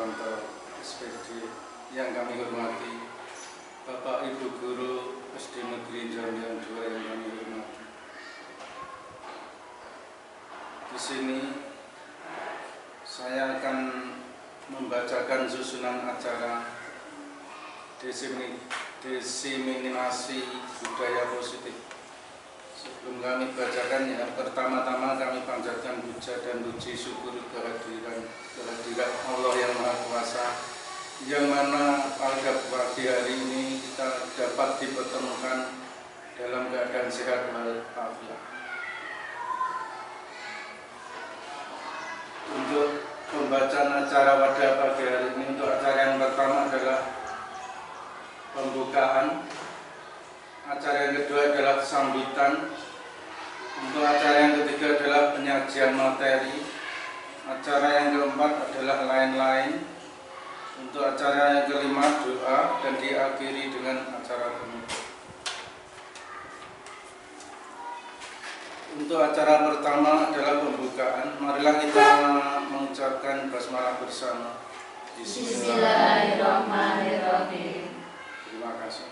Narwanto SPD yang kami hormati, Bapak Ibu Guru SD Negeri Jambiang 2 yang kami hormati. Di sini saya akan membacakan susunan acara diseminasi budaya positif. Sebelum kami bacakan, pertama-tama kami panjatkan puja dan puji syukur kehadiran Allah yang Maha Kuasa, yang mana pada pagi hari ini kita dapat dipertemukan dalam keadaan sehat walafiat. Untuk pembacaan acara pada pagi hari ini, untuk acara yang pertama adalah pembukaan, acara yang kedua adalah sambutan, untuk acara yang ketiga adalah penyajian materi, acara yang keempat adalah lain-lain, untuk acara yang kelima doa, dan diakhiri dengan acara penutup. Untuk acara pertama adalah pembukaan. Marilah kita mengucapkan basmalah bersama. Bismillahirrahmanirrahim. Terima kasih.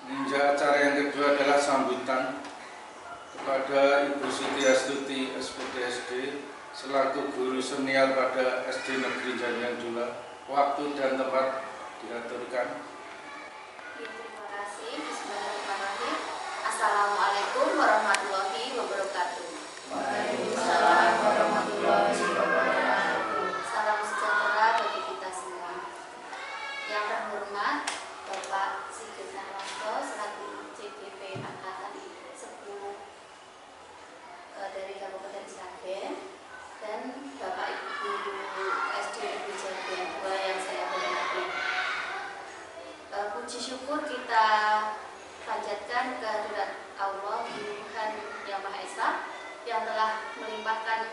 Ninja acara yang kedua adalah sambutan kepada Ibu Siti Astuti SPD selaku guru senior pada SD Negeri Jambiang 2. Waktu dan tempat diaturkan. Terima kasih. Bismillahirrahmanirrahim. Assalamualaikum warahmatullahi wabarakatuh. Waalaikumsalam warahmatullahi wabarakatuh. Salam sejahtera bagi kita semua. Yang terhormat Bapak Sigit Narwanto selaku CGP Angkatan 10 dari Kabupaten Sragen, dan Bapak Ibu Guru SD Negeri Jambiang 2 yang saya hormati. Puji syukur kita panjatkan kehadirat Allah Tuhan Yang Maha Esa yang telah melimpahkan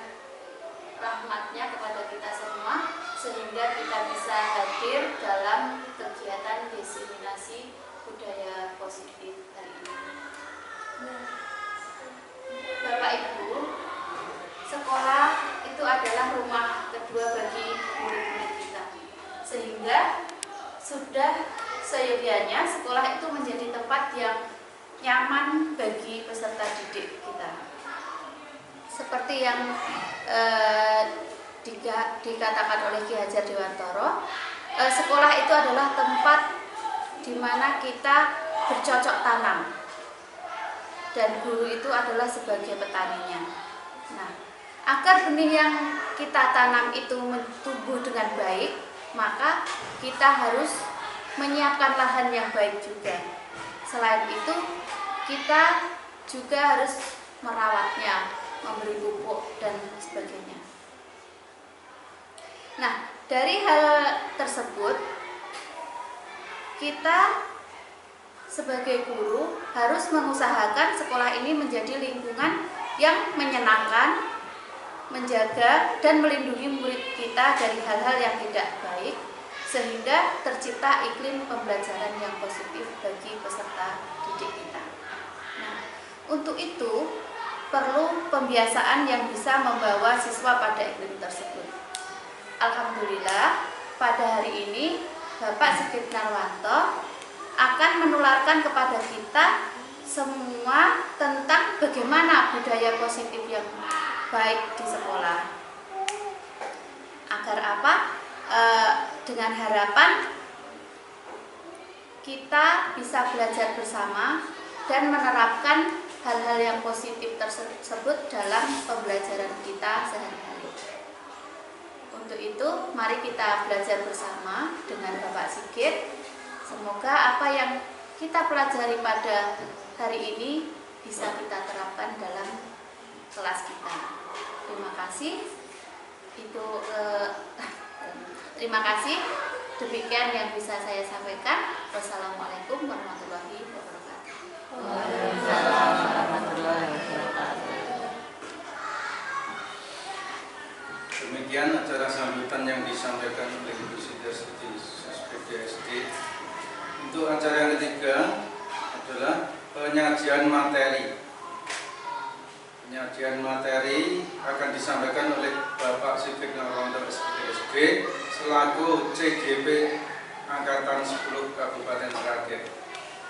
rahmatnya kepada kita semua sehingga kita bisa hadir dalam kegiatan diseminasi budaya positif hari ini. Bapak Ibu, sekolah itu adalah rumah kedua bagi murid-murid kita, sehingga sudah seyogianya sekolah itu menjadi tempat yang nyaman bagi peserta didik kita. Seperti yang dikatakan oleh Ki Hajar Dewantoro, sekolah itu adalah tempat di mana kita bercocok tanam, dan guru itu adalah sebagai petaninya. Nah, agar benih yang kita tanam itu tumbuh dengan baik, maka kita harus menyiapkan lahan yang baik juga. Selain itu, kita juga harus merawatnya, memberi pupuk dan sebagainya. Nah, dari hal tersebut, kita sebagai guru harus mengusahakan sekolah ini menjadi lingkungan yang menyenangkan, menjaga dan melindungi murid kita dari hal-hal yang tidak baik, sehingga tercipta iklim pembelajaran yang positif bagi peserta didik kita. Nah, untuk itu perlu pembiasaan yang bisa membawa siswa pada iklim tersebut. Alhamdulillah, pada hari ini Bapak Sigit Narwanto akan menularkan kepada kita semua tentang bagaimana budaya positif yang baik di sekolah. Agar apa? Dengan harapan kita bisa belajar bersama dan menerapkan hal-hal yang positif tersebut dalam pembelajaran kita sehari-hari. Untuk itu, mari kita belajar bersama dengan Bapak Sigit. Semoga apa yang kita pelajari pada hari ini bisa kita terapkan dalam kelas kita. Terima kasih. Terima kasih. Demikian yang bisa saya sampaikan. Wassalamualaikum warahmatullahi wabarakatuh. Waalaikumsalam warahmatullahi wabarakatuh. Demikian acara sambutan yang disampaikan oleh Ibu Siti Astuti SPD. Untuk acara yang ketiga adalah penyajian materi. Penyajian materi akan disampaikan oleh Bapak Sigit Narwanto SPD selaku CGP Angkatan 10 Kabupaten Sragen.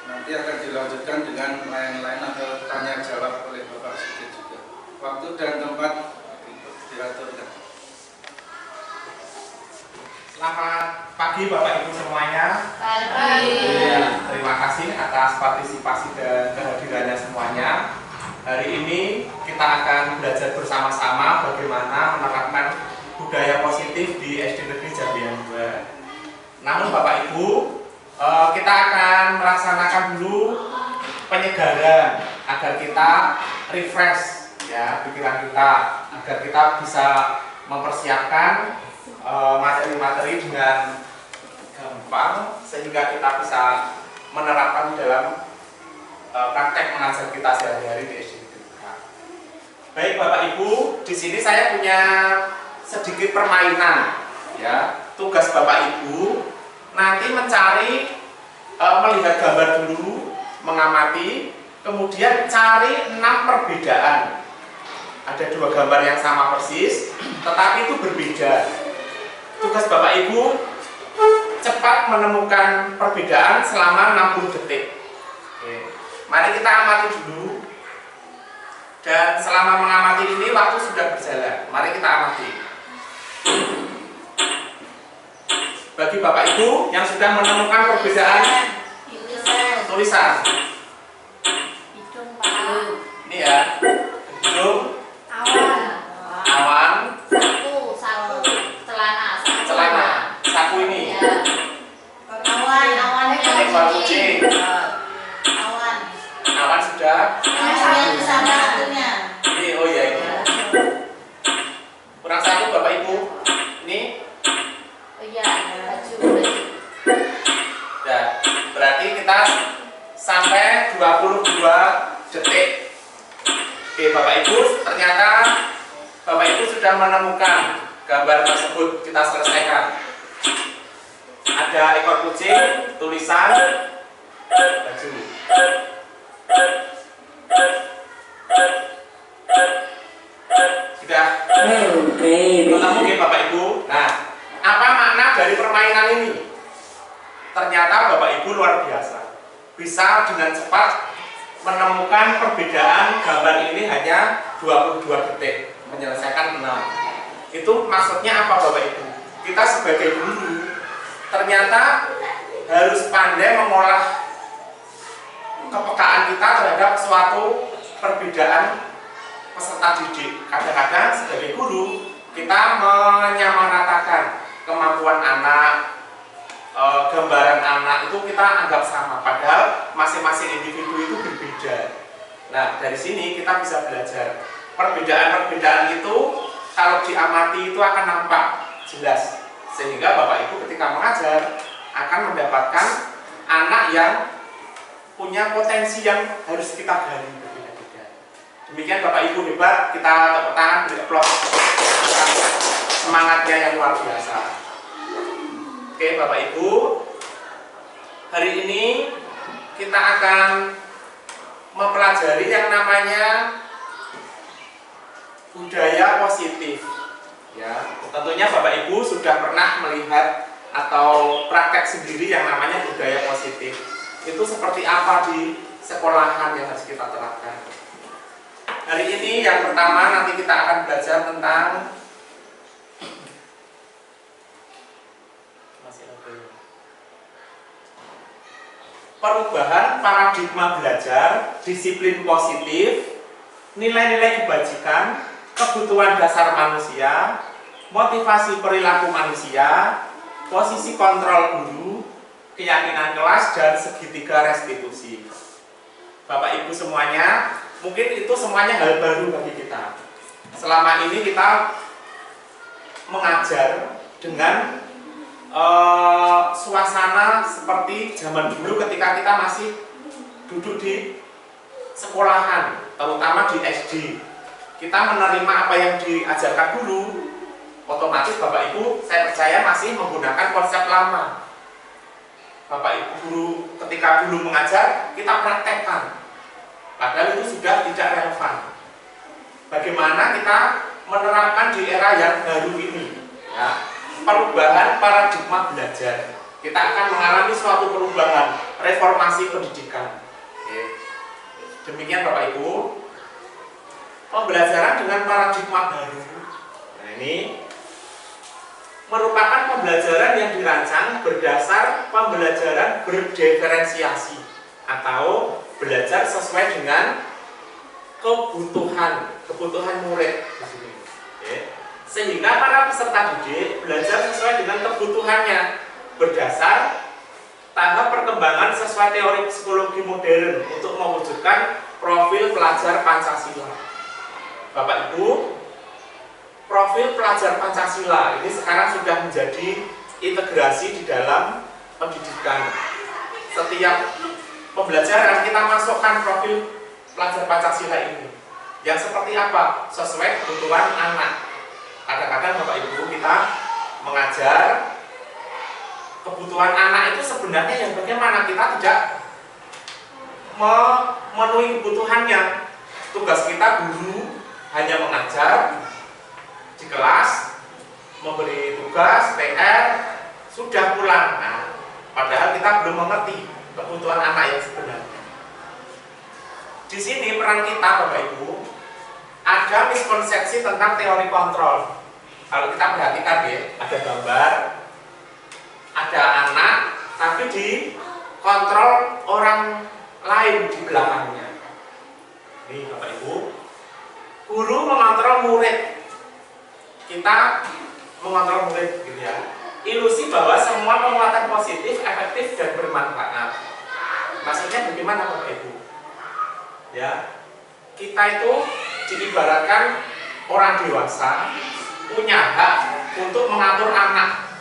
Nanti akan dilanjutkan dengan lain-lain atau tanya jawab oleh Bapak Sigit juga. Waktu dan tempat diaturkan. Selamat pagi Bapak Ibu semuanya. Pagi. Terima kasih atas partisipasi dan kehadirannya semuanya. Hari ini kita akan belajar bersama-sama bagaimana menerapkan budaya positif di SD Negeri Jambian 2. Namun Bapak Ibu, kita akan melaksanakan dulu penyegaran agar kita refresh ya pikiran kita, agar kita bisa mempersiapkan materi-materi dengan gampang sehingga kita bisa menerapkan dalam praktek mengajar kita sehari-hari di SD Negeri. Baik Bapak Ibu, di sini saya punya sedikit permainan ya. Tugas Bapak Ibu nanti mencari melihat gambar dulu, mengamati, kemudian cari 6 perbedaan. Ada 2 gambar yang sama persis, tetapi itu berbeda. Tugas Bapak Ibu cepat menemukan perbedaan selama 60 detik. Oke. Mari kita amati dulu. Dan selama mengamati ini waktu sudah berjalan. Mari kita amati. Bagi Bapak Ibu yang sudah menemukan perbedaan tulisan. Ini ya. Hidung, awan, celana, saku ini. Ekor kucing. Awan sudah. Ini oh ya ini. Kurang satu Bapak Ibu. Ini. Nah, berarti kita sampai 22 detik. Oke Bapak Ibu, ternyata Bapak Ibu sudah menemukan gambar tersebut. Kita selesaikan. Ada ekor kucing, tulisan, baju. Sudah ketemu ya Bapak Ibu. Nah, apa makna dari permainan ini? Ternyata Bapak Ibu luar biasa, bisa dengan cepat menemukan perbedaan gambar ini hanya 22 detik, menyelesaikan 6. Itu maksudnya apa Bapak Ibu? Kita sebagai guru ternyata harus pandai mengolah kepekaan kita terhadap suatu perbedaan peserta didik. Kadang-kadang sebagai guru kita menyamaratakan kemampuan anak, gambaran anak itu kita anggap sama, padahal masing-masing individu itu berbeda. Nah, dari sini kita bisa belajar perbedaan-perbedaan itu kalau diamati itu akan nampak jelas, sehingga Bapak Ibu ketika mengajar akan mendapatkan anak yang punya potensi yang harus kita gali berbeda-beda. Demikian Bapak Ibu hebat, kita tepuk tangan, beri aplaus semangatnya yang luar biasa. Oke Bapak Ibu, hari ini kita akan mempelajari yang namanya budaya positif. Ya, tentunya Bapak Ibu sudah pernah melihat atau praktek sendiri yang namanya budaya positif. Itu seperti apa di sekolahan yang harus kita terapkan. Hari ini yang pertama nanti kita akan belajar tentang perubahan paradigma belajar, disiplin positif, nilai-nilai kebajikan, kebutuhan dasar manusia, motivasi perilaku manusia, posisi kontrol guru, keyakinan kelas, dan segitiga restitusi. Bapak Ibu semuanya, mungkin itu semuanya hal baru bagi kita. Selama ini kita mengajar dengan suasana seperti zaman dulu ketika kita masih duduk di sekolahan, terutama di SD. Kita menerima apa yang diajarkan dulu, otomatis Bapak Ibu saya percaya masih menggunakan konsep lama. Bapak Ibu guru ketika dulu mengajar, kita praktekkan, padahal itu sudah tidak relevan. Bagaimana kita menerapkan di era yang baru ini ya. perubahan paradigma belajar. Kita akan mengalami suatu perubahan, reformasi pendidikan. Oke. Demikian Bapak Ibu, pembelajaran dengan paradigma baru. Nah, ini merupakan pembelajaran yang dirancang berdasar pembelajaran berdiferensiasi atau belajar sesuai dengan kebutuhan murid di sini. Oke. Sehingga para peserta didik belajar sesuai dengan kebutuhannya berdasar tahap perkembangan sesuai teori psikologi modern untuk mewujudkan profil pelajar Pancasila. Bapak Ibu, profil pelajar Pancasila ini sekarang sudah menjadi integrasi di dalam pendidikan. Setiap pembelajaran kita masukkan profil pelajar Pancasila ini. Yang seperti apa? Sesuai kebutuhan anak. Kadang-kadang Bapak Ibu kita mengajar kebutuhan anak itu sebenarnya yang bagaimana kita tidak memenuhi kebutuhannya. Tugas kita guru hanya mengajar di kelas, memberi tugas, PR, sudah pulang. Nah, padahal kita belum mengerti kebutuhan anak yang sebenarnya. Di sini peran kita Bapak Ibu, ada miskonsepsi tentang teori kontrol. Kalau kita perhatikan ya, ada gambar, ada anak, tapi dikontrol orang lain di belakangnya. Ini Bapak Ibu, guru mengontrol murid, kita mengontrol murid, gitu ya. Ilusi bahwa semua penguatan positif, efektif dan bermanfaat. Maksudnya bagaimana Bapak Ibu? Ya, kita itu diibaratkan orang dewasa punya hak untuk mengatur anak,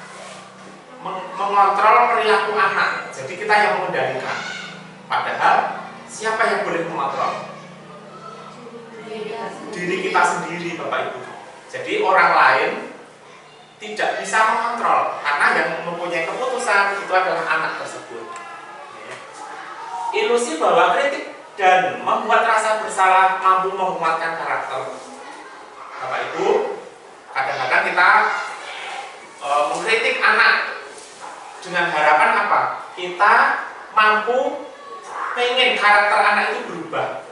mengontrol perilaku anak. Jadi kita yang mengendalikan. Padahal siapa yang boleh mengontrol? Diri kita sendiri Bapak Ibu. Jadi orang lain tidak bisa mengontrol karena yang mempunyai keputusan itu adalah anak tersebut. Ilusi bahwa kritik dan membuat rasa bersalah mampu menguatkan karakter. Bapak Ibu, kadang-kadang kita mengkritik anak dengan harapan apa? Kita mampu pengen karakter anak itu berubah.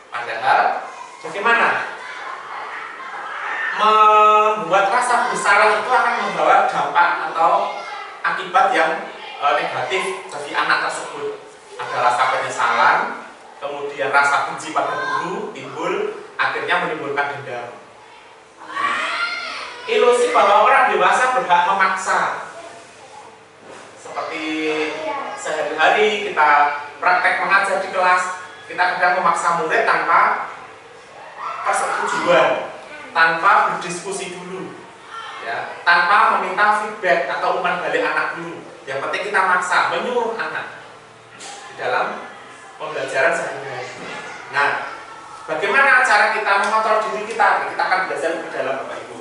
Padahal bagaimana? Membuat rasa bersalah itu akan membawa dampak atau akibat yang negatif bagi anak tersebut. Ada rasa penyesalan, kemudian rasa benci pada guru timbul, akhirnya menimbulkan dendam. Ilusi bahwa orang dewasa berhak memaksa. Seperti sehari-hari kita praktek mengajar di kelas, kita kadang memaksa murid tanpa persetujuan, tanpa berdiskusi dulu, ya, tanpa meminta feedback atau umpan balik anak dulu. Yang penting kita maksa, menyuruh anak di dalam pembelajaran sehari-hari. Nah, bagaimana cara kita mengontrol diri kita? Kita akan belajar lebih dalam Bapak Ibu.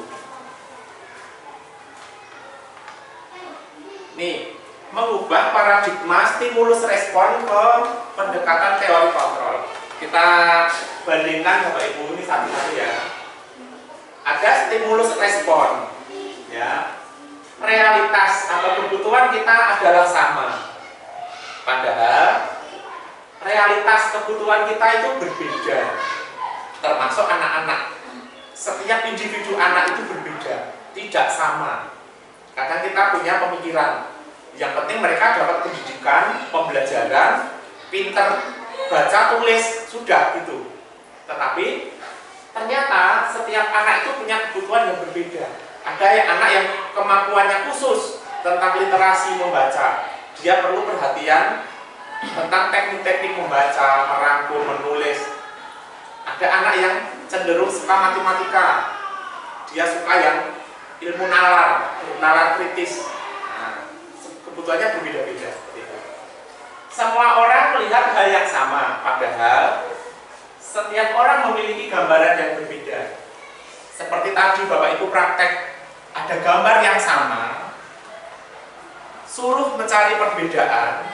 Nih, mengubah paradigma stimulus respon ke pendekatan teori kontrol. Kita bandingkan Bapak Ibu ini satu-satu ya. Ada stimulus respon, ya. Realitas atau kebutuhan kita adalah sama. Padahal realitas kebutuhan kita itu berbeda. Termasuk anak-anak. Setiap individu anak itu berbeda, tidak sama. Kadang kita punya pemikiran, yang penting mereka dapat pendidikan, pembelajaran, pinter, baca, tulis, sudah gitu. Tetapi ternyata setiap anak itu punya kebutuhan yang berbeda. Ada anak yang kemampuannya khusus tentang literasi membaca. Dia perlu perhatian tentang teknik-teknik membaca, merangkum, menulis. Ada anak yang cenderung suka matematika. Dia suka yang ilmu nalar kritis. Nah, kebutuhannya berbeda-beda. Semua orang melihat hal yang sama, padahal setiap orang memiliki gambaran yang berbeda. Seperti tadi Bapak Ibu praktek, ada gambar yang sama, suruh mencari perbedaan,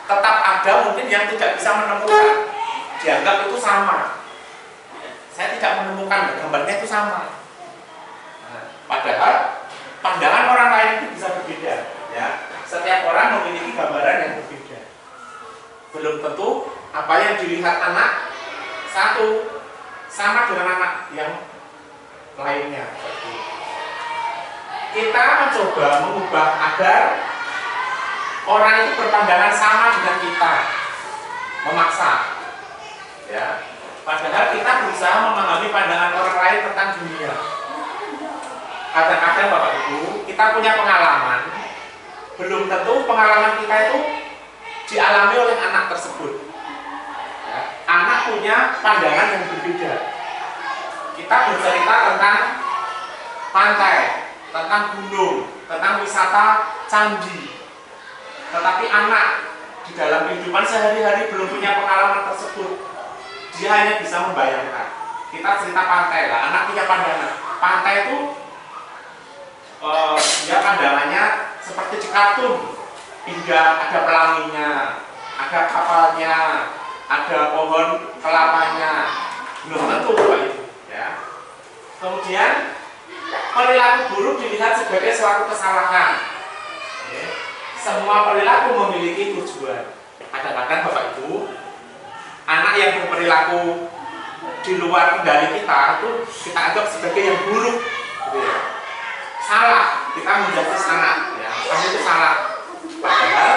tetap ada mungkin yang tidak bisa menemukan, dianggap itu sama. Saya tidak menemukan, gambarnya itu sama. Nah, padahal pandangan orang lain itu bisa berbeda, ya. Setiap orang memiliki gambaran yang berbeda. Belum tentu apa yang dilihat anak satu sama dengan anak yang lainnya. Kita mencoba mengubah agar orang itu berpandangan sama dengan kita, memaksa, ya. Padahal kita berusaha memahami pandangan orang lain tentang dunia. Kadang-kadang Bapak Ibu, kita punya pengalaman, belum tentu pengalaman kita itu dialami oleh anak tersebut. Ya, anak punya pandangan yang berbeda. Kita bercerita tentang pantai, tentang gunung, tentang wisata candi. Tetapi anak di dalam kehidupan sehari-hari belum punya pengalaman tersebut. Dia hanya bisa membayangkan. Kita cerita pantai lah, anak punya pandangan. Pantai itu dia pandangannya seperti di kartun, indah, ada pelanginya, ada kapalnya, ada pohon kelapanya. Belum tentu Bapak Ibu, ya. Kemudian perilaku buruk dilihat sebagai suatu kesalahan. Ya. Semua perilaku memiliki tujuan. Kadang-kadang Bapak Ibu, anak yang berperilaku di luar kendali kita itu kita anggap sebagai yang buruk, gitu ya. Salah, kita menjudge anak, ya. Kamu itu salah. Padahal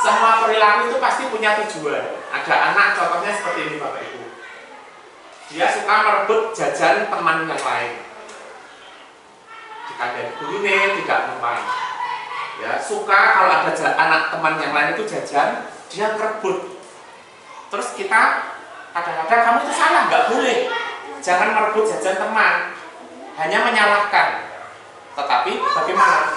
semua perilaku itu pasti punya tujuan. Ada anak contohnya seperti ini Bapak Ibu. Dia suka merebut jajan teman yang lain. Jika dari gurunya tidak mempan. Ya, suka kalau ada anak teman yang lain itu jajan, dia merebut. Terus kita kadang-kadang kamu itu salah, nggak boleh. Jangan merebut jajan teman. Hanya menyalahkan. Tetapi bagaimana?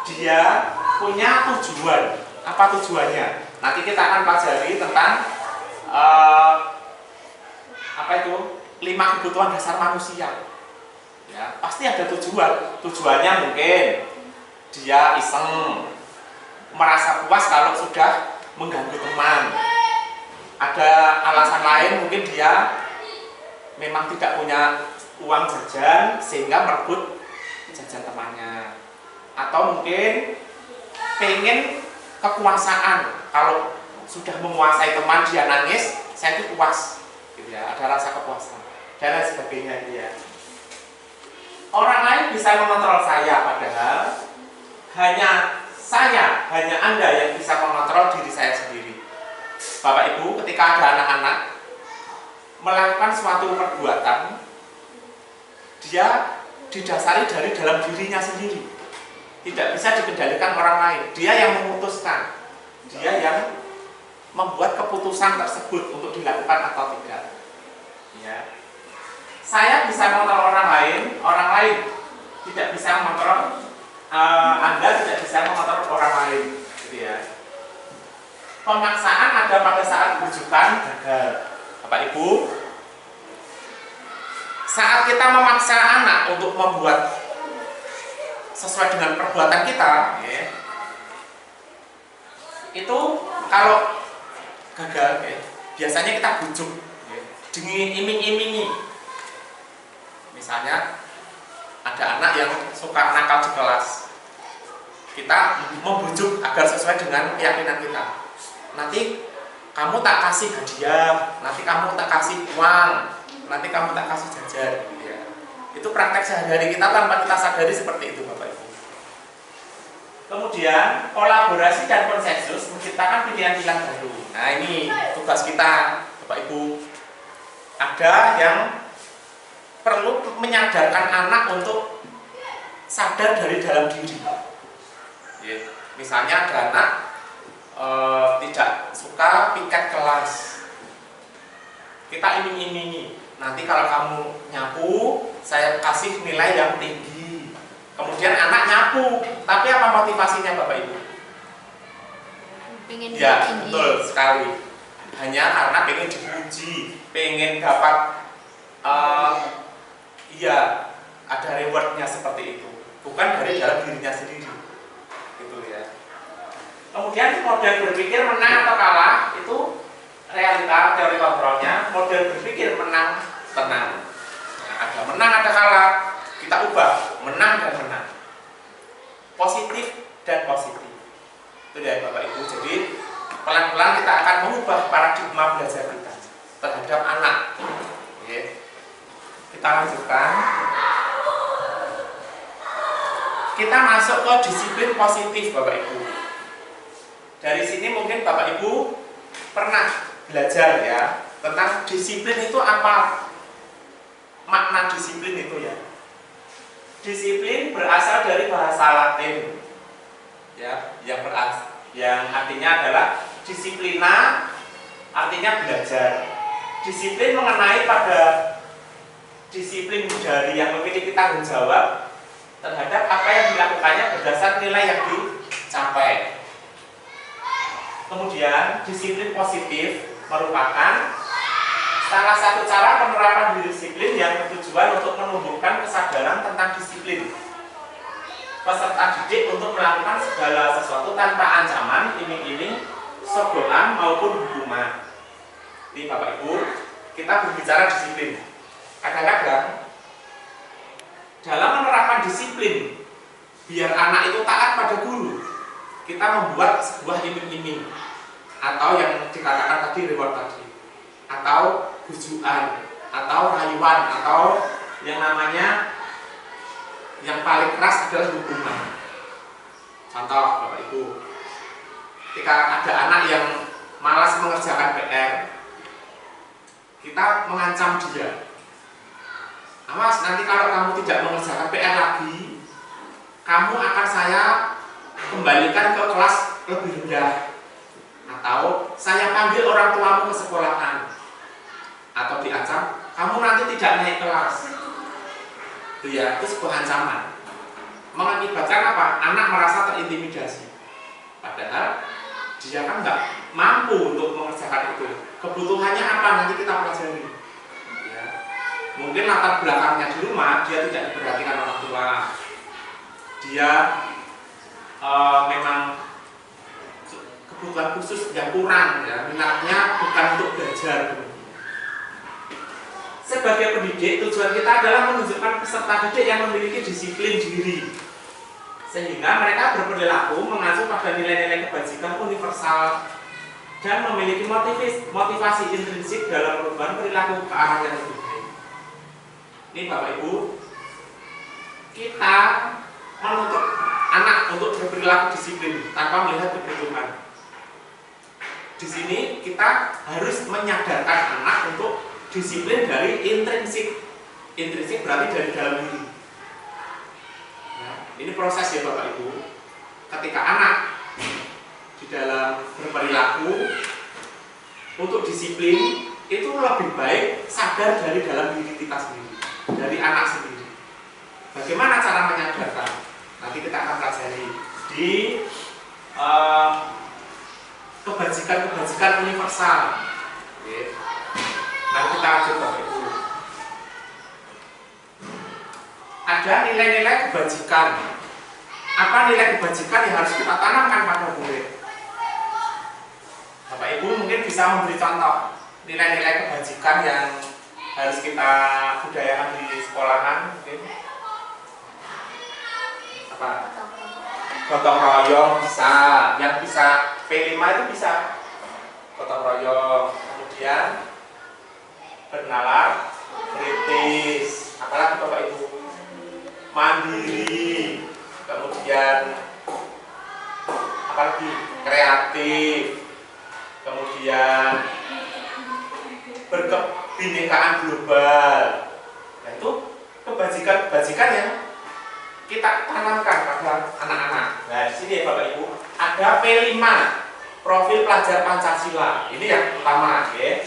Dia punya tujuan. Apa tujuannya? Nanti kita akan pelajari tentang apa itu 5 kebutuhan dasar manusia. Ya, pasti ada tujuan. Tujuannya mungkin dia iseng, merasa puas kalau sudah mengganggu teman. Ada alasan lain, mungkin dia memang tidak punya uang jajan sehingga merebut jajan temannya, atau mungkin pengen kekuasaan. Kalau sudah menguasai teman dia nangis, saya itu puas, gitu ya, ada rasa kepuasan dan lain sebagainya. Dia orang lain bisa mengontrol saya, padahal hanya Anda yang bisa mengontrol diri saya sendiri. Bapak Ibu, ketika ada anak-anak melakukan suatu perbuatan, dia didasari dari dalam dirinya sendiri, tidak bisa dikendalikan orang lain. Dia yang memutuskan, dia yang membuat keputusan tersebut untuk dilakukan atau tidak. Ya. Saya bisa mengontrol orang lain tidak bisa mengontrol Anda, tidak bisa mengontrol orang lain, gitu ya. Pemaksaan ada pada saat rujukan gagal. Bapak Ibu, saat kita memaksa anak untuk membuat sesuai dengan perbuatan kita, ya, itu kalau gagal, ya, biasanya kita bujuk, ya, diiming-imingi. Misalnya ada anak yang suka nakal di kelas, kita membujuk agar sesuai dengan keyakinan kita. Nanti kamu tak kasih hadiah, nanti kamu tak kasih uang, nanti kamu tak kasih jajan, gitu ya. Itu praktek sehari-hari kita tanpa kita sadari seperti itu Bapak Ibu. Kemudian kolaborasi dan konsensus menciptakan pilihan-pilihan baru. Nah, ini tugas kita Bapak Ibu. Ada yang perlu menyadarkan anak untuk sadar dari dalam diri. Ya, misalnya ada anak tidak suka piket kelas, kita iming-imingi, nanti kalau kamu nyapu saya kasih nilai yang tinggi. Kemudian anak nyapu, tapi apa motivasinya Bapak Ibu? Pengen Ya, tinggi. betul sekali. Hanya karena pengen dipuji, pengen dapat iya, ada rewardnya seperti itu, bukan dari dalam dirinya sendiri, gitu ya. Kemudian model berpikir menang atau kalah itu realita teori kontrolnya. Model berpikir menang tenang. Nah, ada menang ada kalah, kita ubah menang dan menang. positif dan positif. Itu ya Bapak Ibu. Jadi pelan-pelan kita akan mengubah paradigma belajar kita terhadap anak. Oke. Kita lanjutkan. Kita masuk ke disiplin positif Bapak Ibu. Dari sini mungkin Bapak Ibu pernah belajar ya tentang disiplin itu apa, makna disiplin itu ya. Disiplin berasal dari bahasa Latin ya, yang artinya adalah disiplina, artinya belajar. Disiplin mengenai pada disiplin dari yang memiliki tanggung jawab terhadap apa yang dilakukannya berdasar nilai yang dicapai. Kemudian disiplin positif merupakan salah satu cara penerapan disiplin yang bertujuan untuk menumbuhkan kesadaran tentang disiplin peserta didik untuk melakukan segala sesuatu tanpa ancaman, iming-iming, sogokan maupun hukuman. Jadi Bapak Ibu, kita berbicara disiplin. Kadang-kadang dalam menerapkan disiplin biar anak itu taat pada guru, kita membuat sebuah iming-iming atau yang dikatakan tadi reward tadi, atau bujukan, atau rayuan, atau yang namanya yang paling keras adalah hukuman. Contoh Bapak Ibu, ketika ada anak yang malas mengerjakan PR, kita mengancam dia, awas nanti kalau kamu tidak mengerjakan PR lagi, kamu akan saya kembalikan ke kelas lebih rendah, atau saya panggil orang tuamu ke sekolahan, atau diancam kamu nanti tidak naik kelas. Itu ya, itu sebuah ancaman. Mengakibatkan apa? Anak merasa terintimidasi, padahal dia kan nggak mampu untuk mengerjakan itu. Kebutuhannya apa nanti kita pelajari. Mungkin latar belakangnya di rumah dia tidak diperhatikan orang tua, dia memang kebutuhan khusus yang kurang ya, minatnya bukan untuk belajar. Sebagai pendidik, tujuan kita adalah menunjukkan peserta didik yang memiliki disiplin diri, sehingga mereka berperilaku mengacu pada nilai-nilai kebajikan universal dan memiliki motivasi intrinsik dalam perubahan perilaku ke arah yang lebih baik. Ini Bapak Ibu, kita menuntut anak untuk berperilaku disiplin tanpa melihat kebutuhan. Di sini kita harus menyadarkan anak untuk disiplin dari intrinsik. Intrinsik berarti dari dalam diri. Nah, ini proses ya Bapak Ibu. Ketika anak di dalam berperilaku untuk disiplin, itu lebih baik sadar dari dalam diri kita sendiri, dari anak sendiri. Bagaimana cara menyadarkan? Nanti kita akan pelajari di kebajikan-kebajikan universal. Oke. Nanti kita lanjut Bapak Ibu. Ada nilai-nilai kebajikan. Apa nilai kebajikan yang harus kita tanamkan pada murid? Bapak Ibu mungkin bisa memberi contoh nilai-nilai kebajikan yang harus kita budayakan di sekolahan. Mungkin apa? Gotong royong bisa, yang bisa P5 itu bisa gotong royong, kemudian bernalar, kritis, apalagi Bapak Ibu, mandiri, kemudian apalagi kreatif, kemudian berkebinekaan global. Nah, itu kebajikan-kebajikan yang kita tanamkan pada anak-anak. Nah, di sini ya Bapak Ibu, ada P5, profil pelajar Pancasila. Ini yang utama, ya.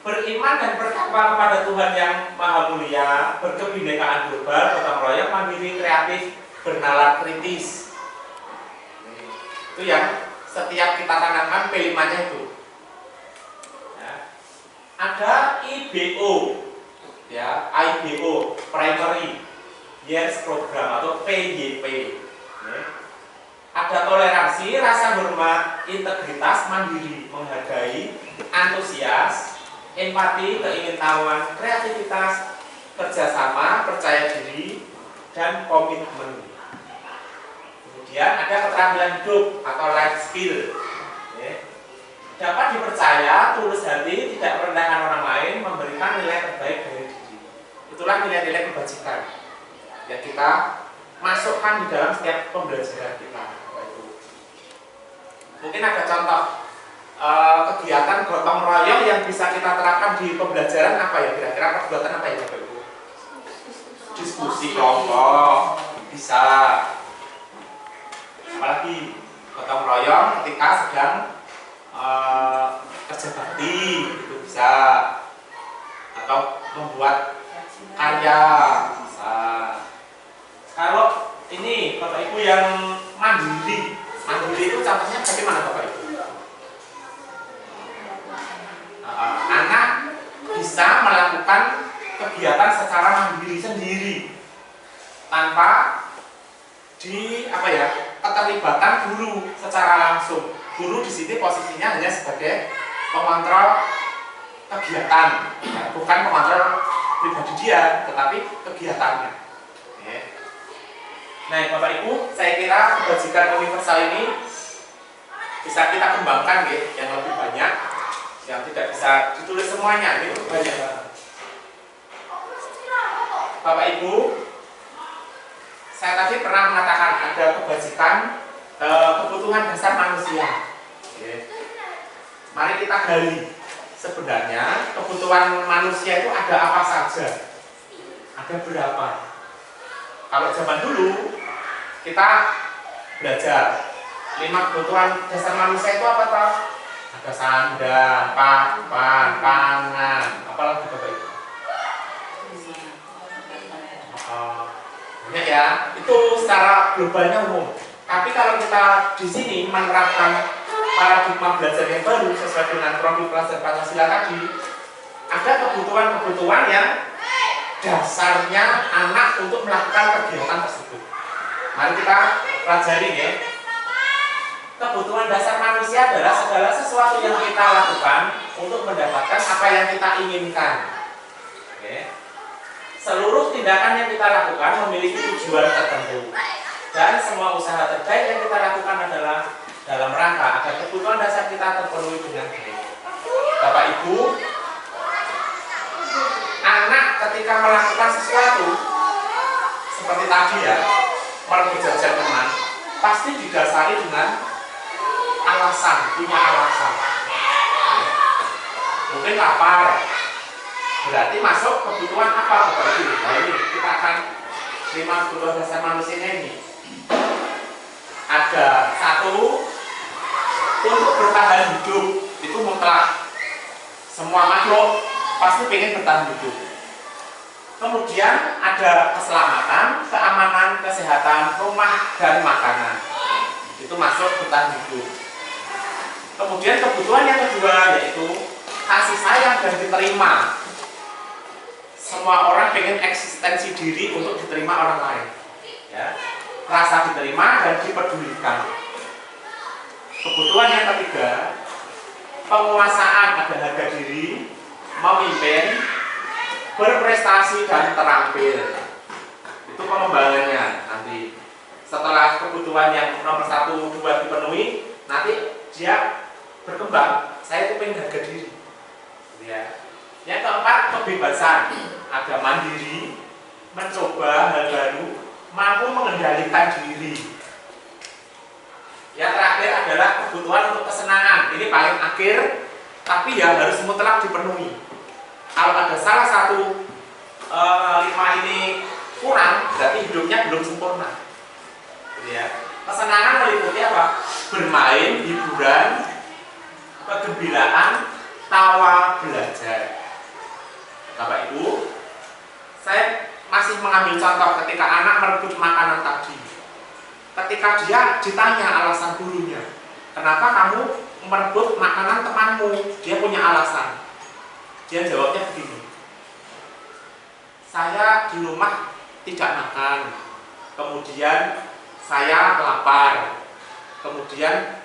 Beriman dan bertakwa kepada Tuhan yang Maha Mulia, berkebinekaan global, gotong royong, mandiri, kreatif, bernalar, kritis. Itu yang setiap kita tanamkan P5-nya itu. Ya. Ada IBO, ya, IBO, Primary Years Program atau PYP. Ya. Ada toleransi, rasa hormat, integritas, mandiri, menghargai, antusias, empati, keingintahuan, kreativitas, kerjasama, percaya diri, dan komitmen. Kemudian ada keterampilan hidup atau life skill. Oke. Dapat dipercaya, tulus hati, tidak merendahkan orang lain, memberikan nilai terbaik dari diri. Itulah nilai-nilai kebajikan yang kita masukkan di dalam setiap pembelajaran kita. Mungkin ada contoh kegiatan gotong royong yang bisa kita terapkan di pembelajaran apa ya? Kira-kira perbuatan apa ya Bapak Ibu? Diskusi kelompok bisa. Apalagi gotong royong ketika sedang kerja bakti itu bisa, atau membuat karya bisa. Kalau ini Bapak Ibu yang mandiri itu contohnya bagaimana Bapak Ibu? Anak bisa melakukan kegiatan secara mandiri sendiri tanpa keterlibatan guru secara langsung. Guru di sini posisinya hanya sebagai pengontrol kegiatan, bukan pengontrol pribadi dia, tetapi kegiatannya. Nah, Bapak Ibu, saya kira kebajikan universal ini bisa kita kembangkan yang lebih banyak, yang tidak bisa ditulis semuanya, ini banyak banget. Bapak Ibu, saya tadi pernah mengatakan ada kebajikan kebutuhan dasar manusia. Mari kita gali. Sebenarnya kebutuhan manusia itu ada apa saja? Ada berapa? Kalau zaman dulu kita belajar 5 kebutuhan dasar manusia itu apa toh? Ada sandang, papan, pangan, apalagi Bapak Ibu? Banyak ya. Itu secara globalnya umum. Tapi kalau kita di sini menerapkan paradigma belajar yang baru sesuai dengan profil pelajar Pancasila tadi, ada kebutuhan-kebutuhan yang dasarnya anak untuk melakukan kegiatan tersebut. Mari kita pelajari ya. Kebutuhan dasar manusia adalah segala sesuatu yang kita lakukan untuk mendapatkan apa yang kita inginkan. Oke. Seluruh tindakan yang kita lakukan memiliki tujuan tertentu. Dan semua usaha terbaik yang kita lakukan adalah dalam rangka agar kebutuhan dasar kita terpenuhi dengan baik. Bapak Ibu, anak ketika melakukan sesuatu seperti tadi ya, merebut jajan teman, pasti didasari dengan alasan, punya alasan. Mungkin lapar, berarti masuk kebutuhan apa Bapak Ibu? Nah ini kita akan 5 kebutuhan dasar manusianya ini. Ada 1, untuk bertahan hidup, itu mutlak. Semua makhluk pasti ingin bertahan hidup. Kemudian ada keselamatan, keamanan, kesehatan, rumah, dan makanan. Itu masuk bertahan hidup. Kemudian kebutuhan yang kedua yaitu kasih sayang dan diterima. Semua orang ingin eksistensi diri untuk diterima orang lain. Ya. Rasa diterima dan dipedulikan. Kebutuhan yang ketiga, penguasaan, ada harga diri, memimpin, berprestasi dan terampil. Itu pengembangannya nanti. Setelah kebutuhan yang nomor 1, 2 dipenuhi, nanti dia berkembang. Saya itu pengen harga diri. Ya. Yang keempat, kebebasan. Ada mandiri, mencoba hal baru, mampu mengendalikan diri. Yang terakhir adalah kebutuhan untuk kesenangan. Ini paling akhir, tapi ya harus mutlak dipenuhi. Kalau ada salah satu 5 ini kurang, berarti hidupnya belum sempurna. Ya. Kesenangan meliputi apa? Bermain, hiburan, kegembiraan, tawa, belajar. Bapak Ibu, saya masih mengambil contoh ketika anak merebut makanan tadi. Ketika dia ditanya alasan gurunya, kenapa kamu merebut makanan temanmu? Dia punya alasan. Dia jawabnya begini, saya di rumah tidak makan, kemudian saya lapar, kemudian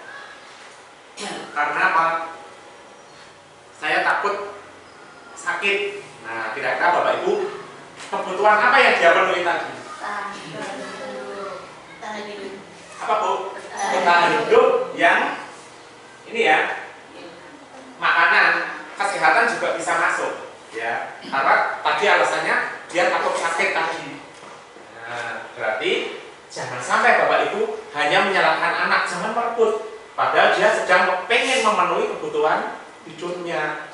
karena apa? Saya takut sakit. Nah, kira-kira Bapak Ibu, kebutuhan apa yang dia penuhi tadi? apa Bu? Bertahan hidup yang ini ya, makanan, kesehatan juga bisa masuk ya, karena tadi alasannya dia takut sakit tadi. Nah, berarti jangan sampai Bapak Ibu hanya menyalahkan anak, jangan merebut, padahal dia sedang pengen memenuhi kebutuhan hidupnya.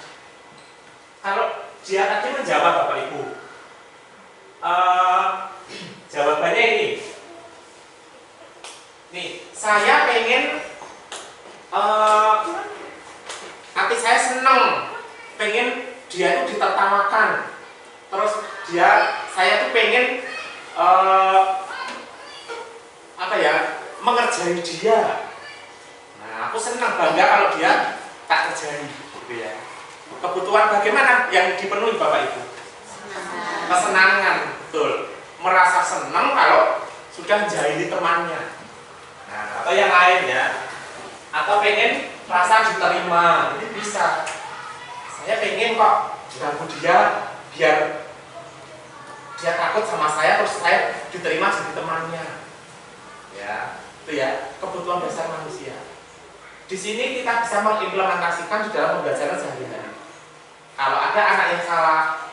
Kalau dia tadi menjawab Bapak Ibu, jawabannya ini. Nih, saya pengen hati saya seneng, pengen dia itu ditertawakan, terus saya tuh pengen apa ya, mengerjai dia. Nah, aku senang bangga kalau dia tak kerjai, gitu ya. Kebutuhan bagaimana yang dipenuhi Bapak Ibu? Kesenangan, betul. Merasa senang kalau sudah jahili temannya. Nah, atau yang lain ya, atau pengen rasa diterima, ini bisa. Saya pengen kok ganggu dia biar dia takut sama saya, terus saya diterima jadi temannya. Ya, itu ya kebutuhan dasar manusia. Di sini kita bisa mengimplementasikan di dalam pembelajaran sehari-hari. Kalau ada anak yang salah,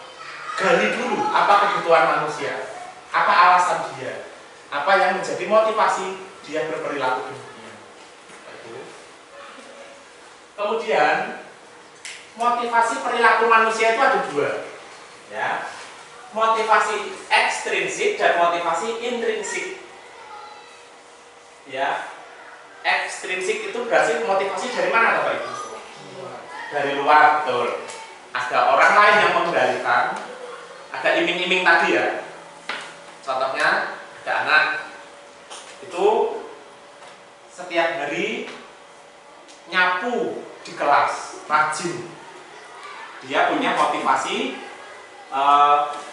gali dulu apa kebutuhan manusia, apa alasan dia, apa yang menjadi motivasi dia berperilaku demikian. Kemudian motivasi perilaku manusia itu ada dua, ya, motivasi ekstrinsik dan motivasi intrinsik. Ya, ekstrinsik itu berarti motivasi dari mana Bapak Ibu? Dari luar, betul. Ada orang lain yang mengendalikan, ada iming-iming tadi ya. Contohnya ada anak itu setiap hari nyapu di kelas, rajin. Dia punya motivasi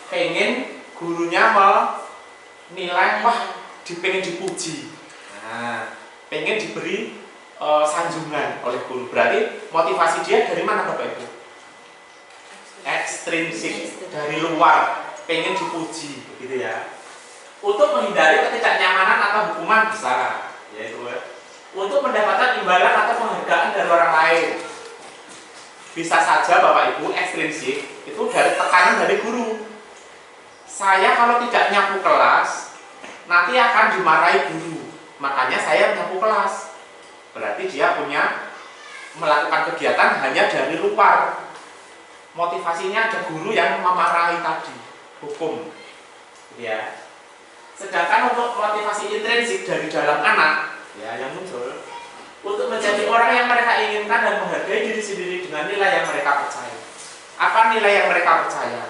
pengen gurunya menilai, wah, pengen dipuji. Nah, pengen diberi sanjungan oleh guru. Berarti motivasi dia dari mana Bapak Ibu? Ekstrinsik, dari luar, pengen dipuji, gitu ya. Untuk menghindari ketidaknyamanan atau hukuman bisa, yaitu untuk mendapatkan imbalan atau penghargaan dari orang lain. Bisa saja Bapak Ibu ekstrinsik itu dari tekanan dari guru. Saya kalau tidak nyapu kelas nanti akan dimarahi guru, makanya saya nyapu kelas. Berarti dia punya melakukan kegiatan hanya dari luar. Motivasinya ada guru yang memarahi tadi, hukum, ya. Sedangkan untuk motivasi intrinsik dari dalam anak, ya, yang muncul untuk menjadi orang yang mereka inginkan dan menghargai diri sendiri dengan nilai yang mereka percaya. Apa nilai yang mereka percaya?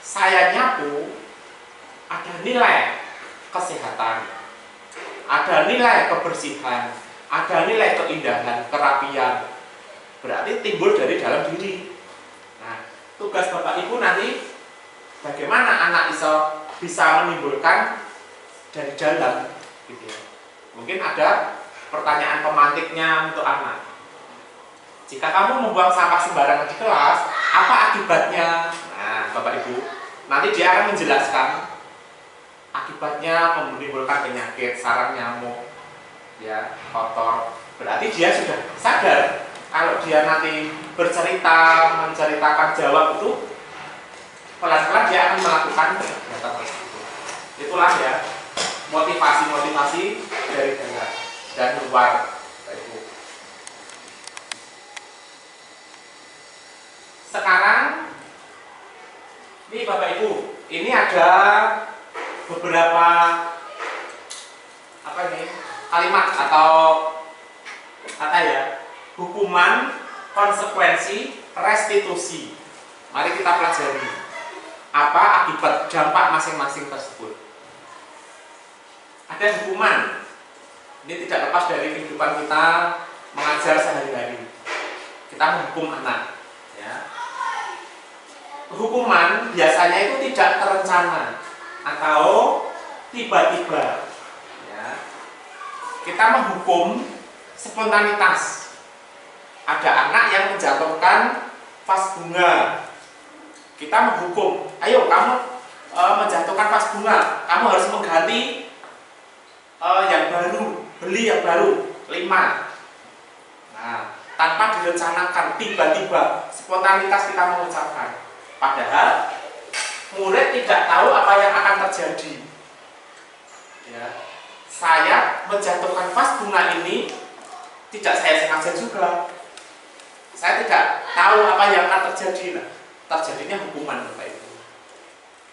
Saya nyapu, ada nilai kesehatan, ada nilai kebersihan, ada nilai keindahan, kerapian. Berarti timbul dari dalam diri. Nah, tugas Bapak Ibu nanti bagaimana anak bisa menimbulkan dari dalam, gitu ya. Mungkin ada pertanyaan pemantiknya untuk anak. Jika kamu membuang sampah sembarangan di kelas, apa akibatnya? Nah, Bapak Ibu, nanti dia akan menjelaskan akibatnya menimbulkan penyakit, sarang nyamuk, ya, kotor. Berarti dia sudah sadar kalau dia nanti menceritakan jawab itu, pelan-pelan dia akan melakukan kegiatan tersebut. Itulah ya motivasi dari dalam dan luar. Sekarang ini Bapak Ibu, ini ada beberapa kalimat atau kata ya, hukuman, konsekuensi, restitusi. Mari kita pelajari apa akibat dampak masing-masing tersebut. Ada hukuman. Ini tidak lepas dari kehidupan kita mengajar sehari-hari. Kita menghukum anak, ya. Hukuman biasanya itu tidak terencana atau tiba-tiba, ya. Kita menghukum spontanitas. Ada anak yang menjatuhkan vas bunga, kita menghukum, ayo kamu menjatuhkan vas bunga, kamu harus mengganti yang baru. beli yang baru 5. Nah, tanpa direncanakan, tiba-tiba spontanitas kita mengucapkan. Padahal murid tidak tahu apa yang akan terjadi. Ya, saya menjatuhkan vas bunga ini tidak saya sengaja juga. Saya tidak tahu apa yang akan terjadi. Nah, terjadinya hukuman Bapak Ibu.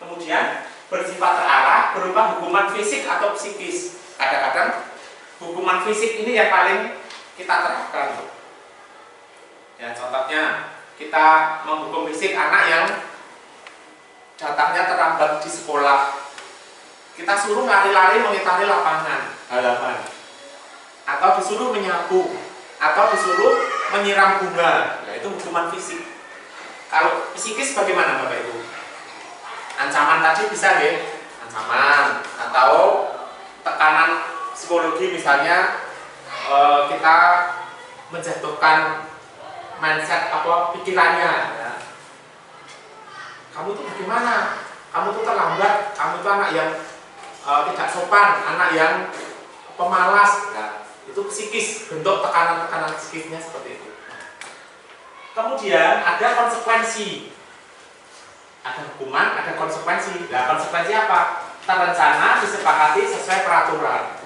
Kemudian bersifat terarah berupa hukuman fisik atau psikis. Kadang-kadang hukuman fisik ini yang paling kita terapkan. Ya, contohnya kita menghukum fisik anak yang datangnya terlambat di sekolah. Kita suruh lari-lari mengitari lapangan, halaman, atau disuruh menyapu, atau disuruh menyiram bunga. Nah, itu hukuman fisik. Kalau psikis bagaimana Bapak Ibu? Ancaman tadi bisa ya, ancaman atau tekanan psikologi, misalnya kita menjatuhkan mindset pikirannya ya. Kamu tuh bagaimana? Kamu tuh terlambat, kamu tuh anak yang tidak sopan, anak yang pemalas. Nah, itu psikis, bentuk tekanan-tekanan psikisnya seperti itu. Kemudian ada konsekuensi. Ada hukuman, ada konsekuensi. Nah, konsekuensi apa? Terencana, disepakati sesuai peraturan.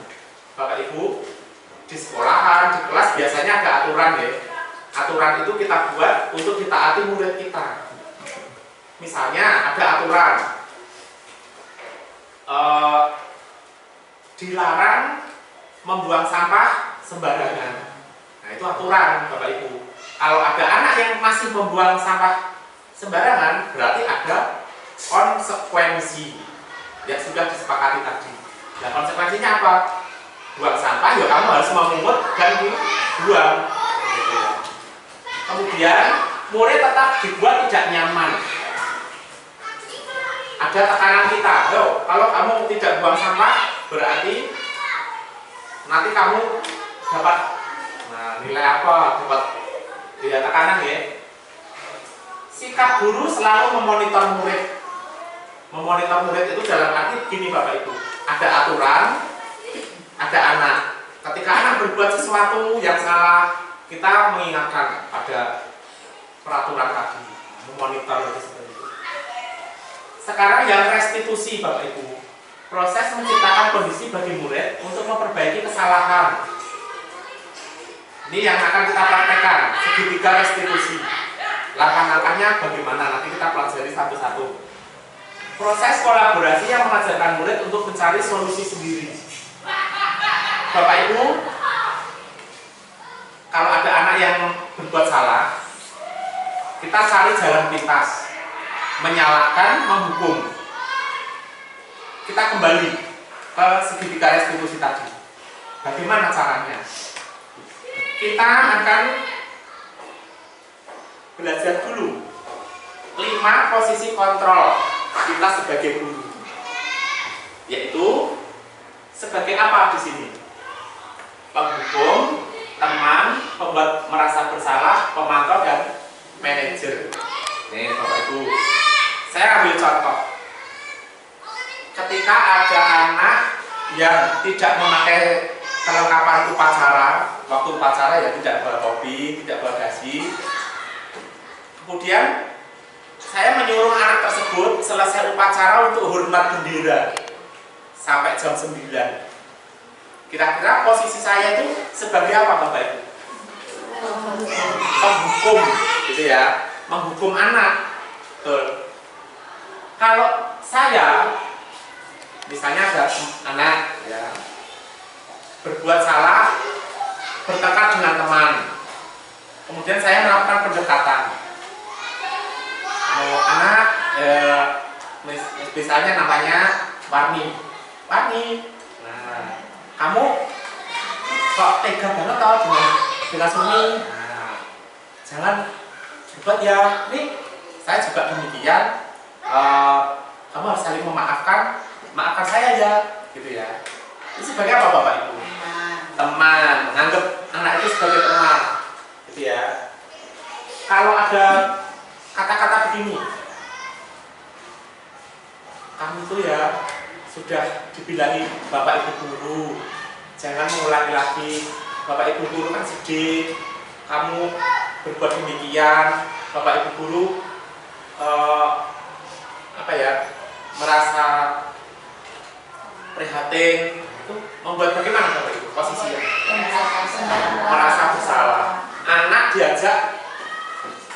Bapak Ibu, di sekolahan, di kelas biasanya ada aturan ya. Aturan itu kita buat untuk ditaati murid kita. Misalnya ada aturan dilarang membuang sampah sembarangan. Nah, itu aturan Bapak Ibu. Kalau ada anak yang masih membuang sampah sembarangan, berarti ada konsekuensi yang sudah disepakati tadi. Nah, konsekuensinya apa? Buang sampah, ya kamu harus memungut dan dibuang. Gitu ya. Kemudian murid tetap dibuat tidak nyaman. Ada tekanan kita, kalau kamu tidak buang sampah, berarti nanti kamu dapat nilai apa? Dapat tekanan ya. Sikap guru selalu memonitor murid. Memonitor murid itu dalam arti gini Bapak Ibu. Ada aturan, ada anak. Ketika anak berbuat sesuatu yang salah, kita mengingatkan pada peraturan tadi, memonitor itu seperti itu. Sekarang yang restitusi Bapak Ibu, proses menciptakan kondisi bagi murid untuk memperbaiki kesalahan. Ini yang akan kita praktekkan, segitiga restitusi. Langkah-langkahnya bagaimana, nanti kita pelajari satu-satu. Proses kolaborasi yang mengajarkan murid untuk mencari solusi sendiri. Bapak Ibu, kalau ada anak yang berbuat salah, kita cari jalan pintas, menyalahkan, menghukum. Kita kembali ke segitiga restitusi tadi. Bagaimana caranya? Kita akan belajar dulu 5 posisi kontrol kita sebagai guru, yaitu sebagai apa di sini? Penghukum, teman, pembuat merasa bersalah, pemantau, dan manajer. Nih Bapak Ibu, saya ambil contoh. Ketika ada anak yang tidak memakai kelengkapan upacara, waktu upacara ya tidak bawa topi, tidak bawa dasi. Kemudian saya menyuruh anak tersebut selesai upacara untuk hormat bendera sampai jam 9. Kira-kira posisi saya itu sebagai apa Bapak Ibu? Penghukum, gitu ya, menghukum anak. Betul. Kalau saya, misalnya ada anak ya berbuat salah, bertengkar dengan teman, kemudian saya melakukan pendekatan. Anak, misalnya namanya Warni. Nah, kamu kok tega banget tau dengan Sumi? Nah, jangan berbuat ya. Nih, saya juga demikian. Kamu harus saling memaafkan. Maafkan saya ya, gitu ya. Ini sebagai apa Bapak Ibu? Teman, menganggap anak itu sebagai teman, gitu ya. Kalau ada kata-kata begini, kamu itu ya sudah dibilangi Bapak Ibu guru, jangan mengulangi lagi. Bapak Ibu guru kan sedih, kamu berbuat demikian. Bapak Ibu guru merasa prihatin. Itu membuat bagaimana Bapak Ibu posisinya? Merasa bersalah. Anak diajak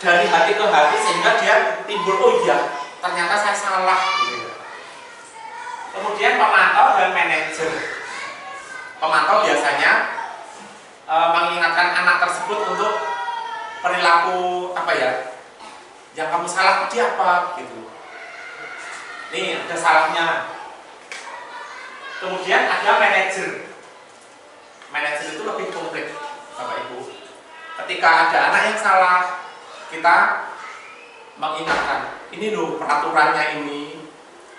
dari hati ke hati sehingga dia timbul, oh iya ternyata saya salah gitu ya. Kemudian pemantau dan manajer. Pemantau biasanya mengingatkan anak tersebut untuk perilaku yang kamu salah tadi apa gitu. Nih ada salahnya. Kemudian ada manajer. Manajer itu lebih konkret Bapak Ibu. Ketika ada anak yang salah, kita mengingatkan, ini loh peraturannya ini,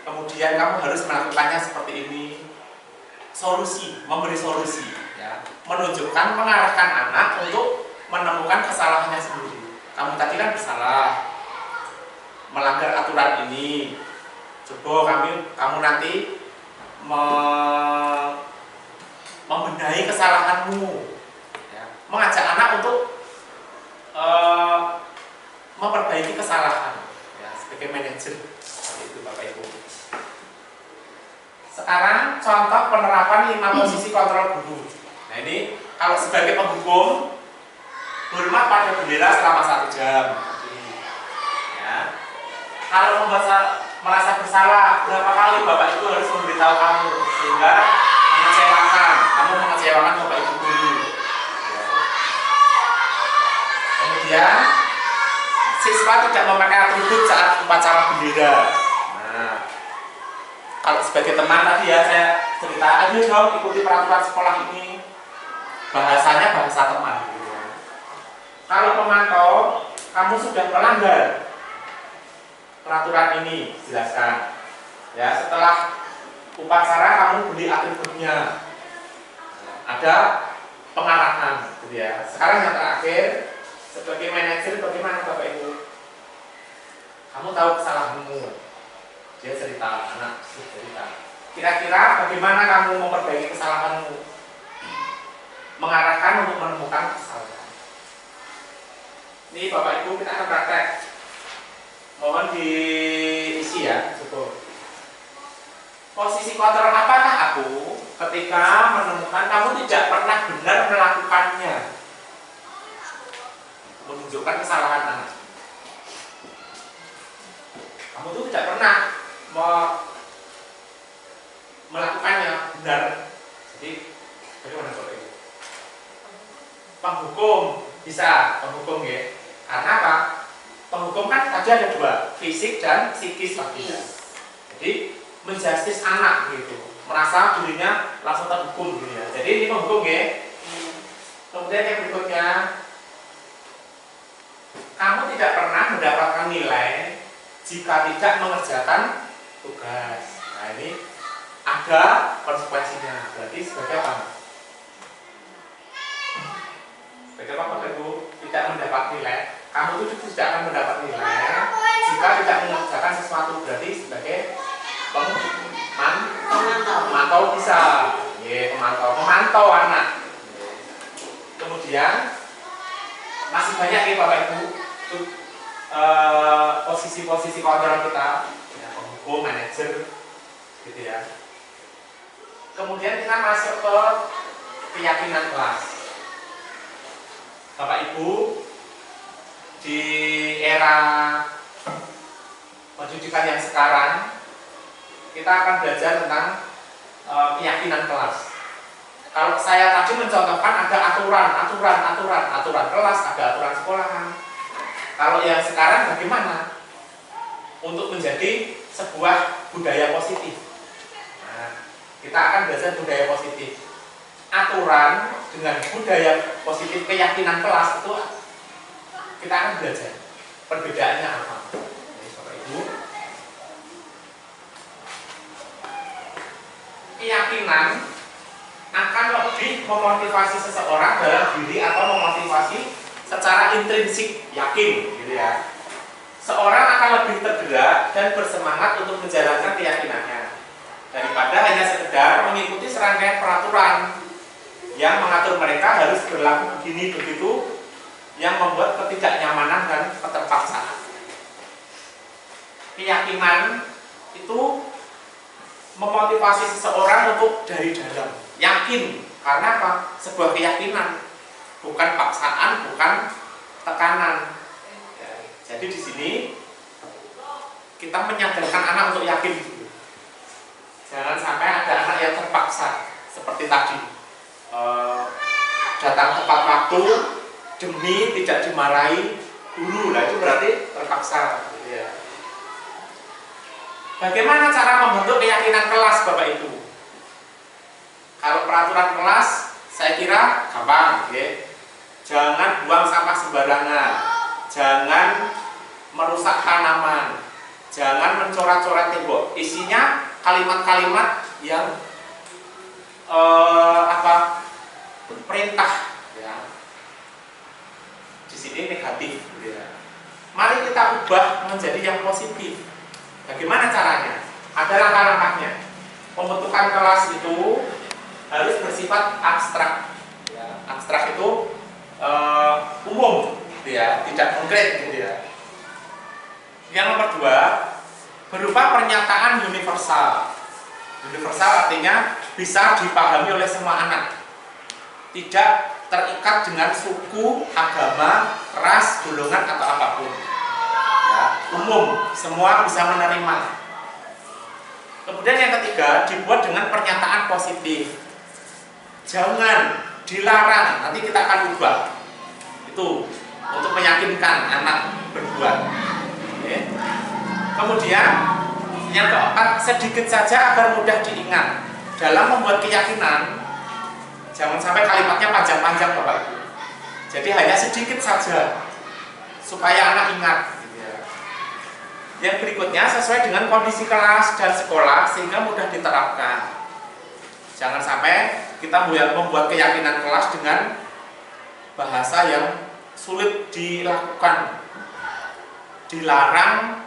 kemudian kamu harus melakukannya seperti ini. Solusi, memberi solusi ya. Menunjukkan, mengarahkan anak untuk menemukan kesalahannya sendiri. Kamu tadi kan bersalah, melanggar aturan ini, coba kamu nanti membenahi kesalahanmu ya. Mengajak anak untuk memperbaiki kesalahan ya, sebagai manajer seperti itu Bapak Ibu. Sekarang contoh penerapan 5 posisi kontrol guru. Nah ini kalau sebagai penghukum, hormat pada bendera selama 1 jam ya. Kalau merasa bersalah, berapa kali Bapak Ibu harus memberitahu kamu sehingga kamu mengecewakan Bapak Ibu guru ya. Kemudian siswa tidak memakai atribut saat upacara bendera. Nah, kalau sebagai teman tadi ya saya cerita, ayo dong ikuti peraturan sekolah ini. Bahasanya bahasa teman. Kalau pemantau, kamu sudah melanggar peraturan ini, jelaskan. Ya, setelah upacara kamu beli atributnya. Ada pengarahan, gitu ya. Sekarang yang terakhir, sebagai manajer bagaimana Bapak Ibu? Kamu tahu kesalahanmu. Dia cerita, anak cerita. Kira-kira bagaimana kamu memperbaiki kesalahanmu? Mengarahkan untuk menemukan kesalahan. Ini Bapak Ibu kita akan praktek. Mohon diisi ya, cukup. Posisi kontrol apakah aku ketika menemukan kamu tidak pernah benar melakukannya? Menunjukkan kesalahan anak. Kamu tuh tidak pernah melakukannya benar. Jadi bagaimana Bapak Ibu? Penghukum bisa, penghukum ya. Karena apa? Penghukum kan tadi ada 2, fisik dan psikis tadi. Jadi menjustis anak gitu, merasa dirinya langsung terhukum gitu ya. Jadi ini penghukum ya. Kemudian yang berikutnya, kamu tidak pernah mendapatkan nilai jika tidak mengerjakan tugas. Nah ini ada konsekuensinya. Berarti sebagai apa? Sebagai apa Bapak Ibu? Tidak mendapat nilai. Kamu itu tidak akan mendapat nilai jika tidak mengerjakan sesuatu. Berarti sebagai pemantau bisa, memantau anak. Kemudian masih banyak ya Bapak Ibu posisi-posisi kontrol kita, ya, penghukum, manajer, gitu ya. Kemudian kita masuk ke keyakinan kelas. Bapak Ibu di era pendidikan yang sekarang kita akan belajar tentang keyakinan kelas. Kalau saya tadi mencontohkan ada aturan kelas, ada aturan sekolahan. Kalau yang sekarang bagaimana untuk menjadi sebuah budaya positif? Nah, kita akan belajar budaya positif. Aturan dengan budaya positif keyakinan kelas itu kita akan belajar perbedaannya apa. Jadi, Bapak Ibu, keyakinan akan lebih memotivasi seseorang dalam diri atau memotivasi secara intrinsik, yakin gitu ya. Seorang akan lebih tergerak dan bersemangat untuk menjalankan keyakinannya daripada hanya sekedar mengikuti serangkaian peraturan yang mengatur mereka harus berlaku begini begitu, yang membuat ketidaknyamanan dan keterpaksaan. Keyakinan itu memotivasi seseorang untuk dari dalam yakin, karena apa? Sebuah keyakinan, bukan paksaan, bukan tekanan. Ya, jadi di sini kita menyadarkan anak untuk yakin. Jangan sampai ada anak yang terpaksa seperti tadi, datang tepat waktu demi tidak dimarahi guru, lah itu berarti terpaksa. Ya. Bagaimana cara membentuk keyakinan kelas, Bapak Ibu? Kalau peraturan kelas, saya kira gampang, ya. Jangan buang sampah sembarangan, jangan merusak tanaman, jangan mencoret-coret tembok. Isinya kalimat-kalimat yang perintah, ya. Di sini negatif, ya. Mari kita ubah menjadi yang positif. Bagaimana caranya? Ada langkah-langkahnya. Pembentukan kelas itu harus bersifat abstrak. Ya, abstrak itu umum, ya, tidak konkret, gitu ya. Yang nomor 2, berupa pernyataan universal. Universal artinya bisa dipahami oleh semua anak, tidak terikat dengan suku, agama, ras, golongan atau apapun. Ya, umum, semua bisa menerima. Kemudian yang ketiga, dibuat dengan pernyataan positif. Jangan dilarang, nanti kita akan ubah. Itu untuk meyakinkan anak berbuat. Oke. Kemudian yang keempat, sedikit saja agar mudah diingat. Dalam membuat keyakinan, jangan sampai kalimatnya panjang-panjang, Bapak Ibu. Jadi hanya sedikit saja supaya anak ingat. Yang berikutnya, sesuai dengan kondisi kelas dan sekolah sehingga mudah diterapkan. Jangan sampai kita membuat keyakinan kelas dengan bahasa yang sulit dilakukan. Dilarang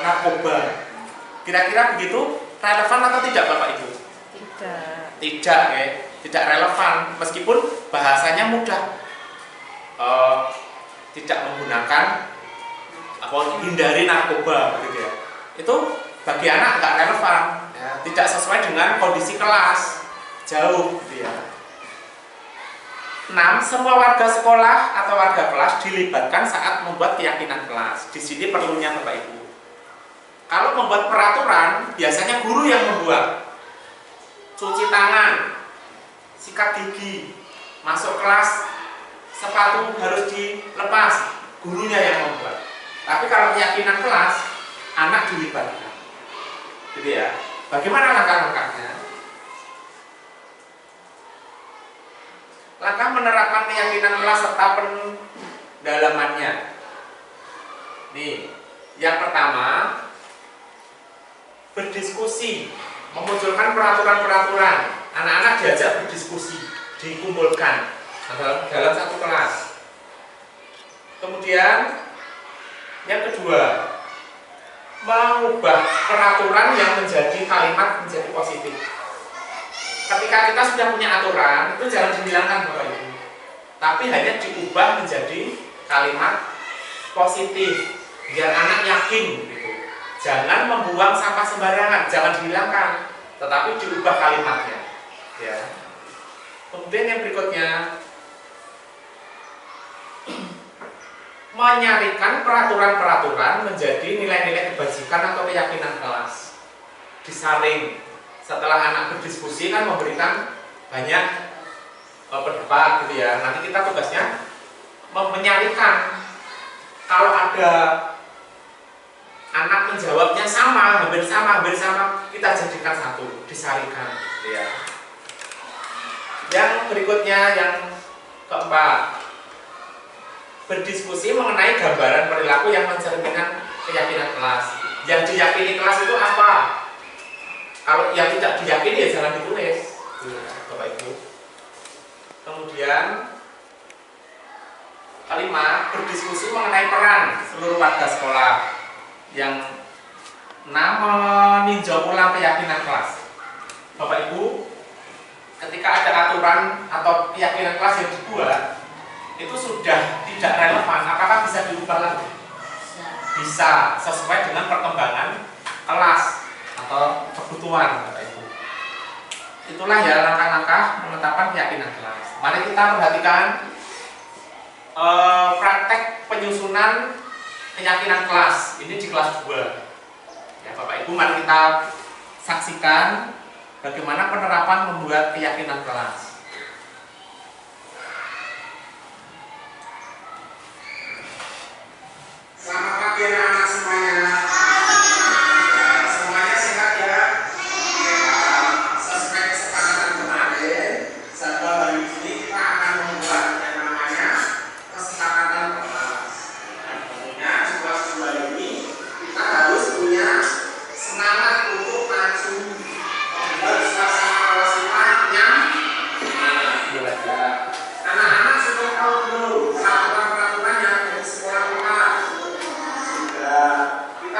narkoba. Kira-kira begitu relevan atau tidak, Bapak Ibu? Tidak, ya. Tidak relevan meskipun bahasanya mudah. Tidak menggunakan hindari narkoba, gitu ya. Itu bagi anak nggak relevan, ya. Tidak sesuai dengan kondisi kelas, jauh, gitu ya. 6. Semua warga sekolah atau warga kelas dilibatkan saat membuat keyakinan kelas. Di sini perlunya, Bapak Ibu. Kalau membuat peraturan, biasanya guru yang membuat. Cuci tangan, sikat gigi, masuk kelas, sepatu harus dilepas, gurunya yang membuat. Tapi kalau keyakinan kelas, anak dilibatkan. Gitu ya. Bagaimana langkah-langkahnya? Langkah menerapkan keyakinan kelas serta pendalamannya. Nih, yang pertama, berdiskusi, memunculkan peraturan-peraturan. Anak-anak diajak berdiskusi, dikumpulkan dalam satu kelas. Kemudian yang kedua, mengubah peraturan yang menjadi kalimat menjadi positif. Ketika kita sudah punya aturan, itu jangan dihilangkan, Bapak Ibu, tapi hanya diubah menjadi kalimat positif, biar anak yakin, gitu. Jangan membuang sampah sembarangan, jangan dihilangkan, tetapi diubah kalimatnya, ya. Kemudian yang berikutnya, menyarikan peraturan-peraturan menjadi nilai-nilai kebajikan atau keyakinan kelas. Disaring. Setelah anak berdiskusi kan memberikan banyak pendapat, gitu ya. Nanti kita tugasnya menyarikan. Kalau ada anak menjawabnya sama, hampir sama, kita jadikan satu, disarikan, gitu ya. Yang berikutnya, yang keempat, berdiskusi mengenai gambaran perilaku yang mencerminkan keyakinan kelas. Yang diyakini kelas itu apa? Kalau yang tidak diyakini ya jangan ditulis, Bapak Ibu. Kemudian kelima, berdiskusi mengenai peran seluruh warga sekolah. Yang meninjau ulang keyakinan kelas. Bapak Ibu, ketika ada aturan atau keyakinan kelas yang dibuat itu sudah tidak relevan, apakah bisa diubah lagi? Bisa, sesuai dengan perkembangan kelas atau kebutuhan Bapak Ibu. Itulah ya langkah-langkah penetapan keyakinan kelas. Mari kita perhatikan praktek penyusunan keyakinan kelas. Ini di kelas 2. Ya Bapak Ibu, mari kita saksikan bagaimana penerapan membuat keyakinan kelas. Selamat pagi anak-anak semuanya. Semuanya sehat ya? Sesuai kesepakatan kemarin, jadwal hari ini kita akan membuat yang namanya kesepakatan kelas. Dan tentunya di kelas 2 ini kita harus punya semangat untuk maju membuat suasana kelas kita nyaman. Anak-anak sudah tahu belum peraturan-peraturan yang dari sekolah kita? Kita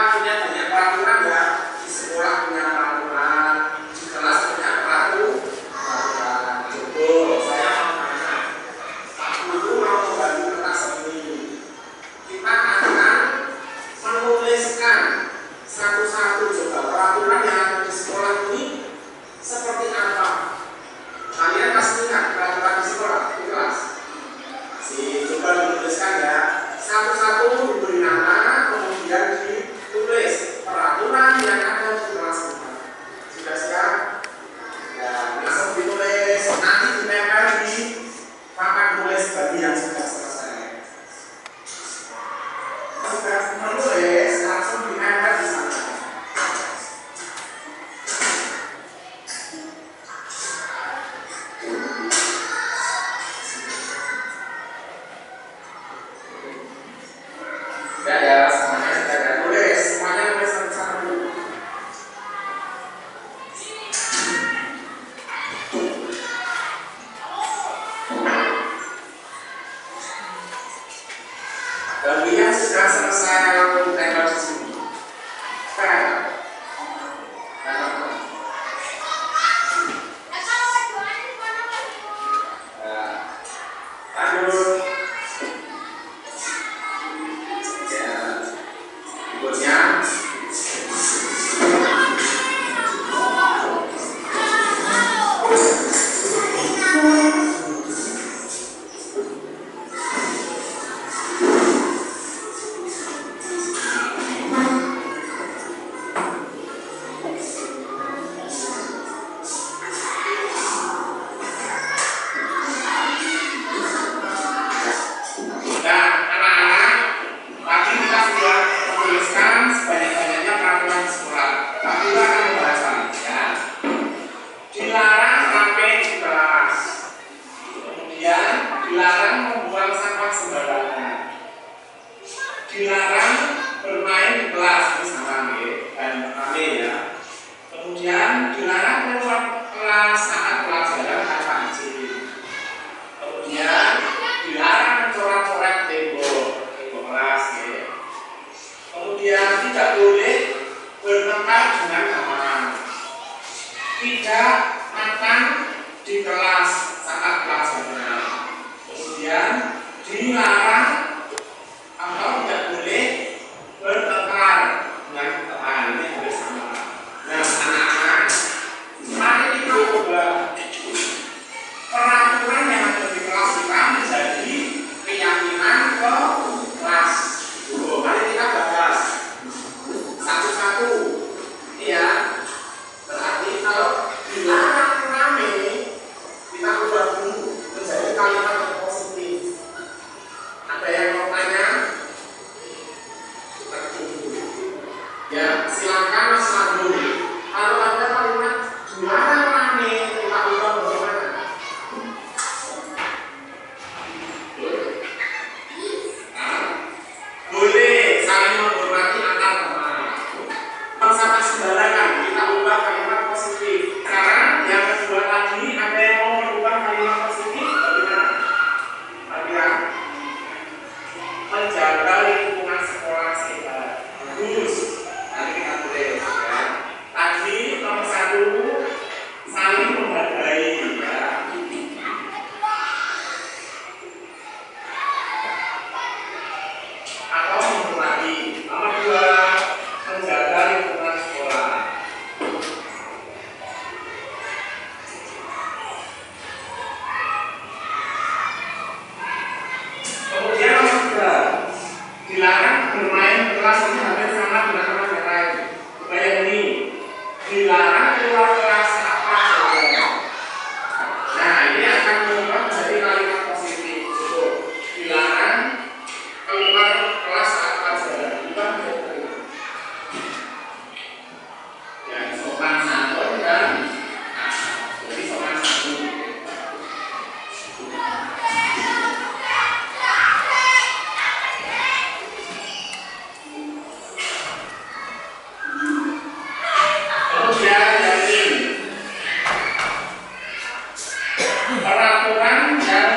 peraturan yang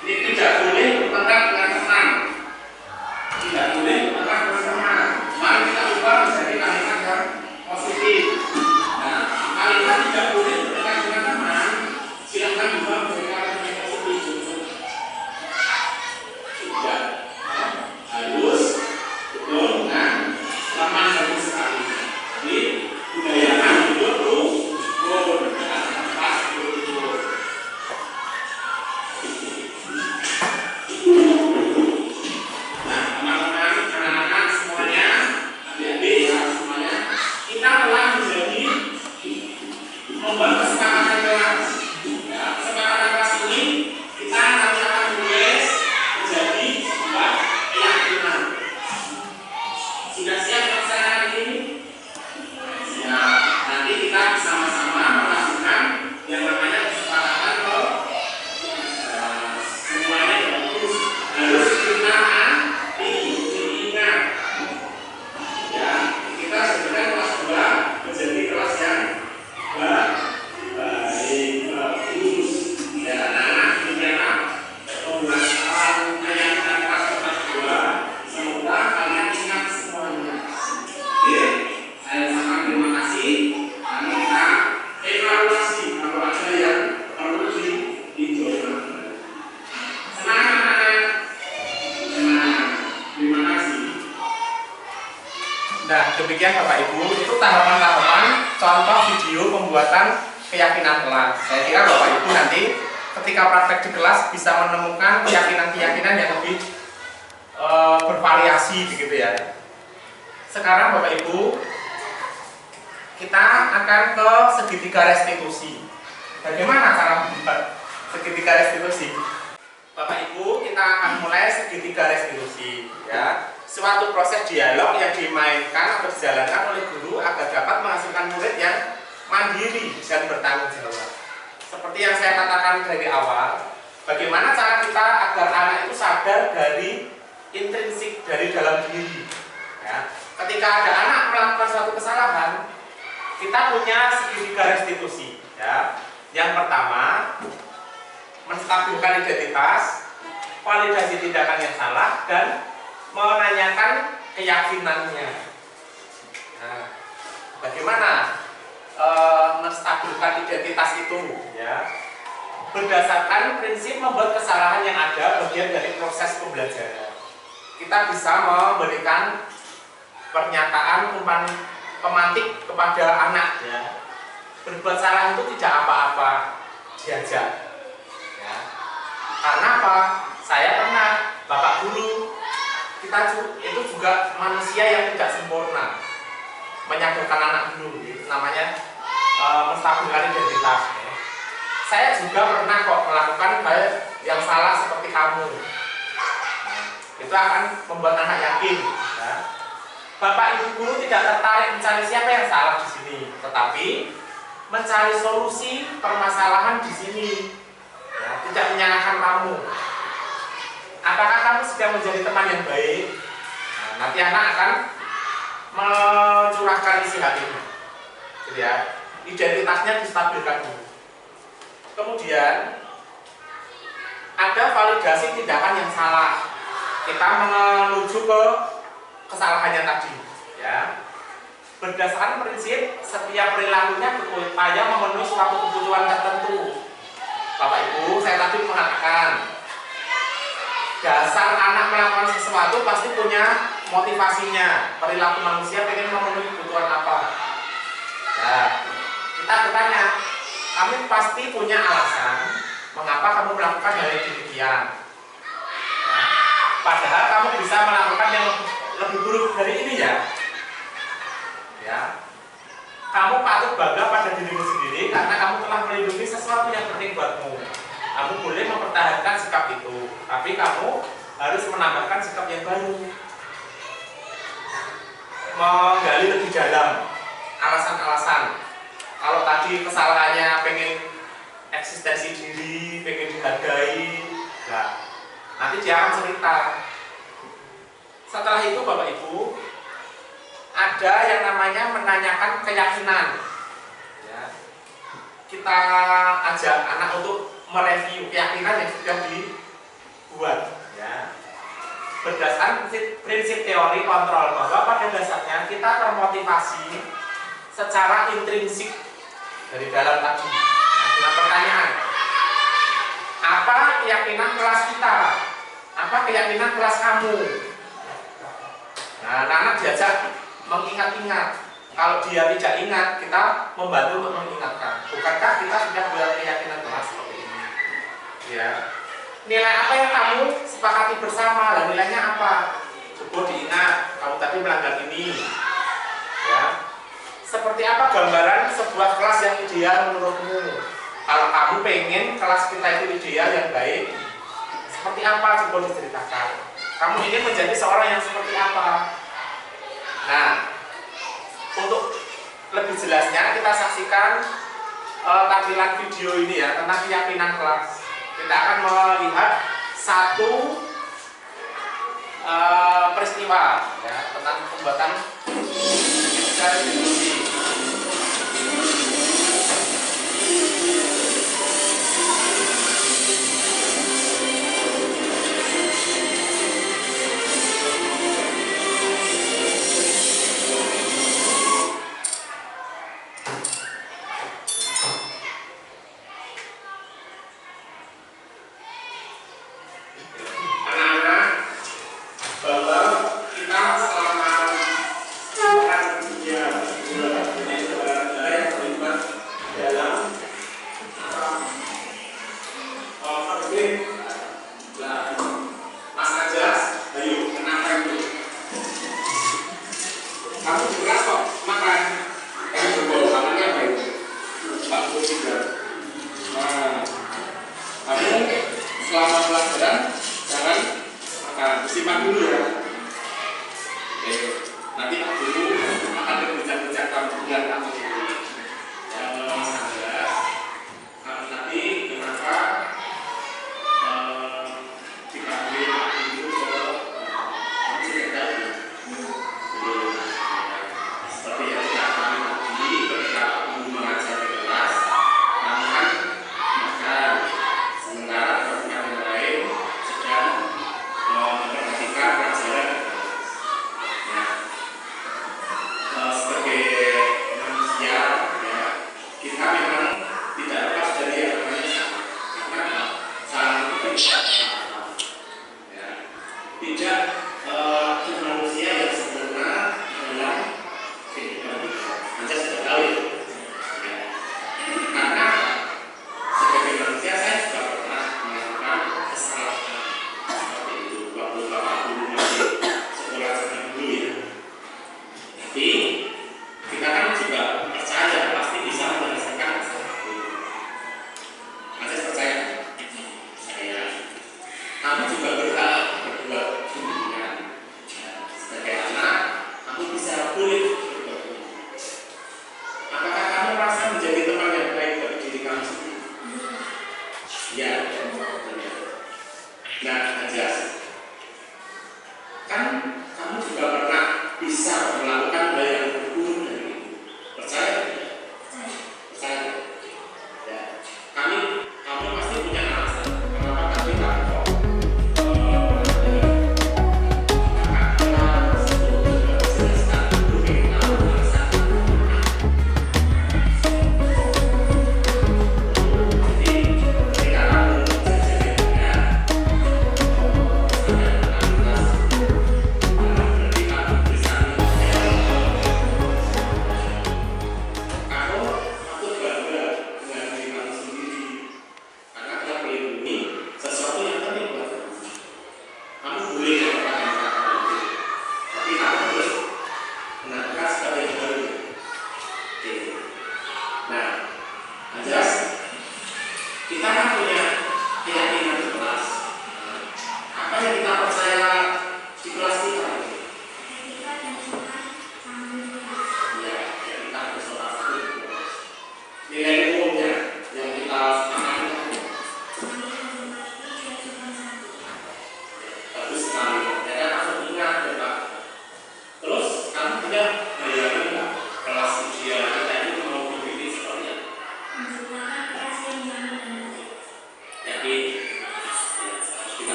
tidak boleh bertengkar dengan teman. Tidak boleh bertengkar dengan teman. Mari kita ubah menjadi kalimat yang positif. Nah, kalimat tidak boleh bertengkar dengan teman, silakan ubah menjadi kalimat yang positif. Tidak harus betul dengan teman bagus sekali. Jadi budayakan hidup rukun. Membuat kesepakatan kelas. Ya, kesepakatan kelas ini kita nanti akan menulis menjadi sebuah keyakinan. Sudah siap melaksanakan ini? Siap. Nanti kita bersama-sama melakukan yang namanya kesepakatan loh. Semuanya bagus. Harus diingat. Ya, kita jadikan kelas 2 menjadi kelas yang baik, bagus. Ya, anak-anak gimana pembahasan keyakinan kelas 2? Semoga kalian ingat semuanya. Oke, saya ucapkan terima kasih. Nanti kita evaluasi kalau ada yang perlu dicoba. Senang anak-anak? Senang. Terima kasih. Nah, demikian Bapak Ibu, itu tahapan-tahapan contoh video pembuatan keyakinan kelas. Saya kira Bapak Ibu nanti ketika praktek di kelas bisa menemukan keyakinan-keyakinan yang lebih bervariasi begitu ya. Sekarang Bapak Ibu, kita akan ke segitiga restitusi. Bagaimana cara membuat segitiga restitusi? Bapak Ibu, kita akan mulai segitiga restitusi ya. Suatu proses dialog yang dimainkan atau dijalankan oleh guru agar dapat menghasilkan murid yang mandiri dan bertanggung jawab. Seperti yang saya katakan dari awal, bagaimana cara kita agar anak itu sadar dari intrinsik dari dalam diri. Ya. Ketika ada anak melakukan suatu kesalahan, kita punya segitiga restitusi. Ya. Yang pertama, menstabilkan identitas, validasi tindakan yang salah, dan menanyakan keyakinannya. Nah, bagaimana menstabilkan identitas itu? Ya, berdasarkan prinsip membuat kesalahan yang ada bagian dari proses pembelajaran. Kita bisa memberikan pernyataan pemantik kepada anak. Ya, berbuat salah itu tidak apa-apa, diajak. Ya. Karena apa? Saya pernah, Bapak Guru, kita itu juga manusia yang tidak sempurna. Menyadarkan anak dulu, gitu. Namanya menstabilkan identitas. Ya. Saya juga pernah kok melakukan hal yang salah seperti kamu. Nah, itu akan membuat anak yakin. Ya. Bapak Ibu guru tidak tertarik mencari siapa yang salah di sini, tetapi mencari solusi permasalahan di sini. Ya, tidak menyalahkan kamu. Apakah kamu sedang menjadi teman yang baik? Nah, nanti anak akan mencurahkan isi hatinya. Jadi ya, identitasnya distabilkan dulu. Kemudian ada validasi tindakan yang salah. Kita menuju ke kesalahannya tadi. Ya. Berdasarkan prinsip setiap perilakunya berupaya memenuhi suatu kebutuhan tertentu. Bapak Ibu, saya tadi mengatakan dasar anak melakukan sesuatu pasti punya motivasinya. Perilaku manusia pengen memenuhi kebutuhan apa? Nah, kita bertanya, kamu pasti punya alasan mengapa kamu melakukan hal yang demikian. Nah, padahal kamu bisa melakukan yang lebih buruk dari ini ya. Ya, kamu patut bangga pada dirimu sendiri karena kamu telah melindungi sesuatu yang penting buatmu. Kamu boleh mempertahankan sikap itu, tapi kamu harus menambahkan sikap yang baru. Menggali lebih dalam alasan-alasan. Kalau tadi kesalahannya pengen eksistensi diri, pengen dihargai, nah, nanti dia akan cerita. Setelah itu Bapak Ibu, ada yang namanya menanyakan keyakinan. Ya. kita ajak anak untuk mereview keyakinan yang sudah dibuat, ya. Berdasarkan prinsip teori kontrol bahwa pada dasarnya kita termotivasi secara intrinsik dari dalam tadi. Nah, dengan pertanyaan, apa keyakinan kelas kita? Apa keyakinan kelas kamu? Nah, anak-anak diajak mengingat-ingat. Kalau dia tidak ingat, kita membantu untuk mengingatkan. Bukankah kita sudah buat keyakinan kelas seperti ini? Ya. Nilai apa yang kamu sepakati bersama? Dan nilainya apa? Coba diingat, kamu tadi melanggar ini. Ya. Seperti apa gambaran sebuah kelas yang ideal menurutmu? Kalau kamu pengen kelas kita itu ideal yang baik, seperti apa? Coba diceritakan. Kamu ingin menjadi seorang yang seperti apa? Nah, untuk lebih jelasnya kita saksikan tampilan video ini ya tentang keyakinan kelas. Kita akan melihat satu peristiwa ya tentang pembuatan diskusi.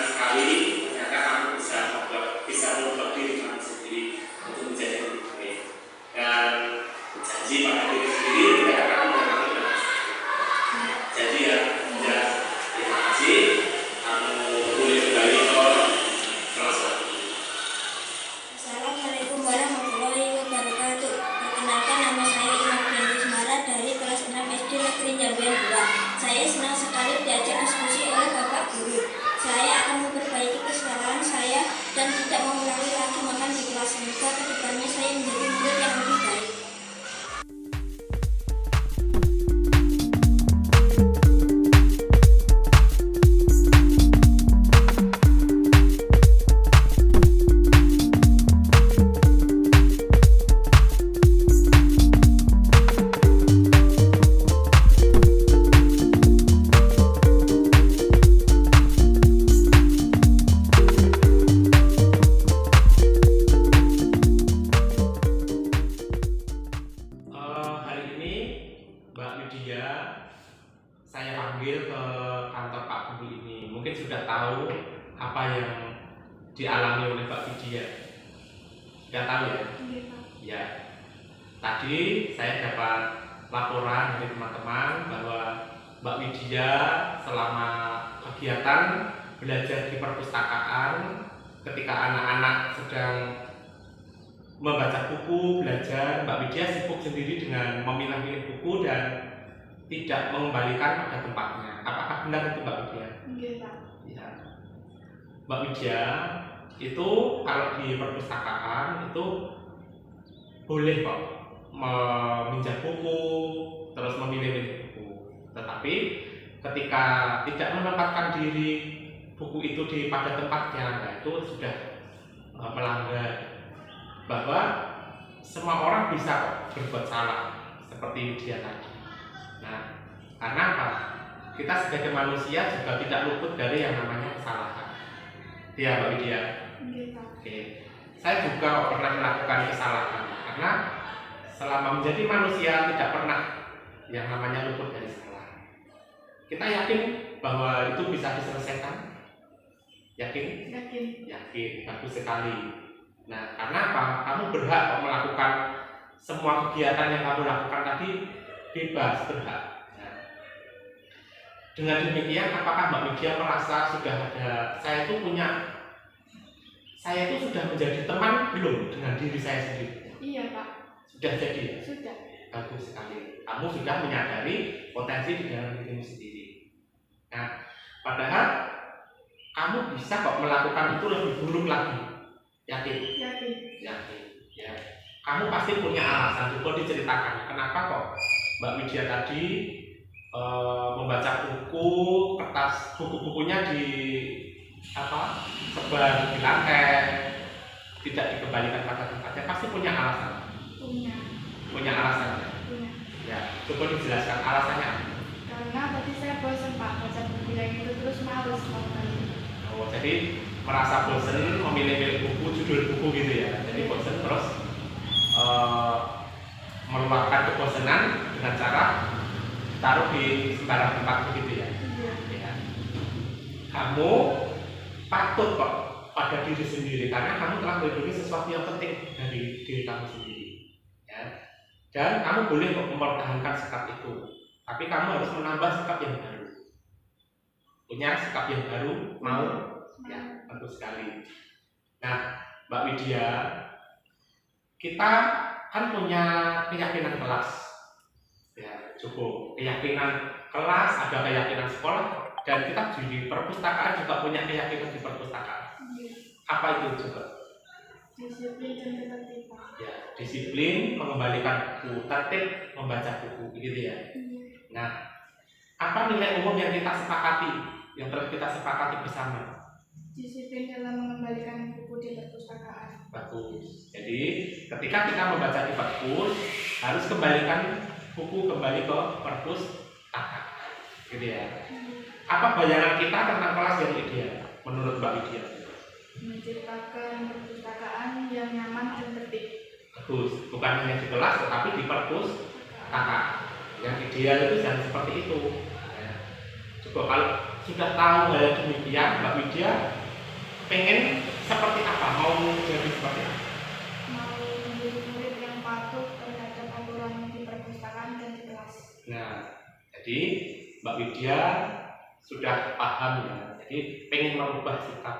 sekali ternyata kamu bisa membuat diri kamu sendiri untuk menjadi lebih baik dan janji pada diri sendiri tidak akan mengulangi dosa. Jadi ya terima kasih. Kamu boleh kembali ke kelas 1. Assalamualaikum warahmatullahi wabarakatuh. Perkenalkan, nama saya Imam Gendus Mara dari kelas 6 SD Negeri Jambian 2. Saya senang sekali diajak diskusi oleh Bapak Guru. Saya akan memperbaiki kesalahan saya dan tidak mengulangi lagi makan di kelas. Semoga kedepannya saya menjadi murid yang lebih baik. Saya panggil ke kantor Pak Guru ini. Mungkin sudah tahu apa yang dialami oleh Mbak Widya. Sudah tahu ya? Ya. Tadi saya dapat laporan dari teman-teman bahwa Mbak Widya selama kegiatan belajar di perpustakaan, ketika anak-anak sedang membaca buku, belajar, Mbak Widya sibuk sendiri dengan memilah-milih buku dan tidak mengembalikan pada tempatnya. Apakah benar itu Mbak Widya? Iya, Pak. Ya. Mbak Widya itu kalau di perpustakaan itu boleh kok meminjam buku, terus memilih buku. Tetapi ketika tidak menempatkan diri buku itu pada tempatnya, nah itu sudah melanggar. Bahwa semua orang bisa kok berbuat salah seperti Widya tadi. Nah, karena apa? Kita sebagai manusia juga tidak luput dari yang namanya kesalahan. Iya, Mbak Widya? Oke. Saya juga pernah melakukan kesalahan karena selama menjadi manusia tidak pernah yang namanya luput dari salah. Kita yakin bahwa itu bisa diselesaikan? Yakin? Yakin, bagus sekali. Nah, karena apa? Kamu berhak melakukan semua kegiatan yang kamu lakukan tadi, bebas, berhak. Nah, dengan demikian, apakah Mbak Widya merasa sudah ada, saya itu sudah menjadi teman belum dengan diri saya sendiri? Iya, Pak. Sudah jadi ya? Sudah. Bagus sekali. Kamu sudah menyadari potensi di dalam dirimu sendiri. Nah, padahal kamu bisa kok melakukan itu lebih buruk lagi. Yakin? Yakin. Ya. Kamu pasti punya alasan, coba diceritakan kenapa kok Mbak Widya tadi membaca buku, kertas buku-bukunya sebar di lantai, tidak dikembalikan pada tempatnya, pasti punya alasan. Punya alasan. Ya, coba dijelaskan alasannya. Karena tadi saya bosan, Pak, baca buku yang itu terus males Oh, jadi merasa bosan memilih-milih buku, judul buku gitu ya. Jadi bosan terus meluapkan kebosanan dengan cara taruh di sembarang tempat begitu ya. Ya. Kamu patut kok pada diri sendiri karena kamu telah melindungi sesuatu yang penting dari diri kamu sendiri. Ya. Dan kamu boleh kok mempertahankan sikap itu, tapi kamu harus menambah sikap yang baru. Punya sikap yang baru, mau? Ya, tentu sekali. Nah, Mbak Widya, kita kan punya keyakinan kelas, ya cukup keyakinan kelas, ada keyakinan sekolah, dan kita di perpustakaan juga punya keyakinan di perpustakaan. Apa itu juga? Disiplin dan ketertiban. Ya, disiplin, mengembalikan buku, tertib, membaca buku, begitu ya. Nah, apa nilai umum yang kita sepakati, yang telah kita sepakati bersama? Disiplin dalam mengembalikan buku di perpustakaan. Bagus. Jadi ketika kita membaca di perpus, harus kembalikan buku kembali ke perpustakaan, gitu ya. Apa bayangan kita tentang kelas yang ideal menurut Mbak Widya? Menciptakan perpustakaan yang nyaman dan tertib. Bagus. Bukan hanya di kelas, tetapi di perpustakaan. Yang ideal itu jangan seperti itu. Ya. Coba kalau sudah tahu hal demikian, Mbak Widya pengen seperti apa? Mau jadi seperti apa? Mau menjadi murid yang patuh terhadap aturan di perpustakaan dan di kelas. Nah, jadi Mbak Widya sudah paham ya, jadi pengen merubah sikap.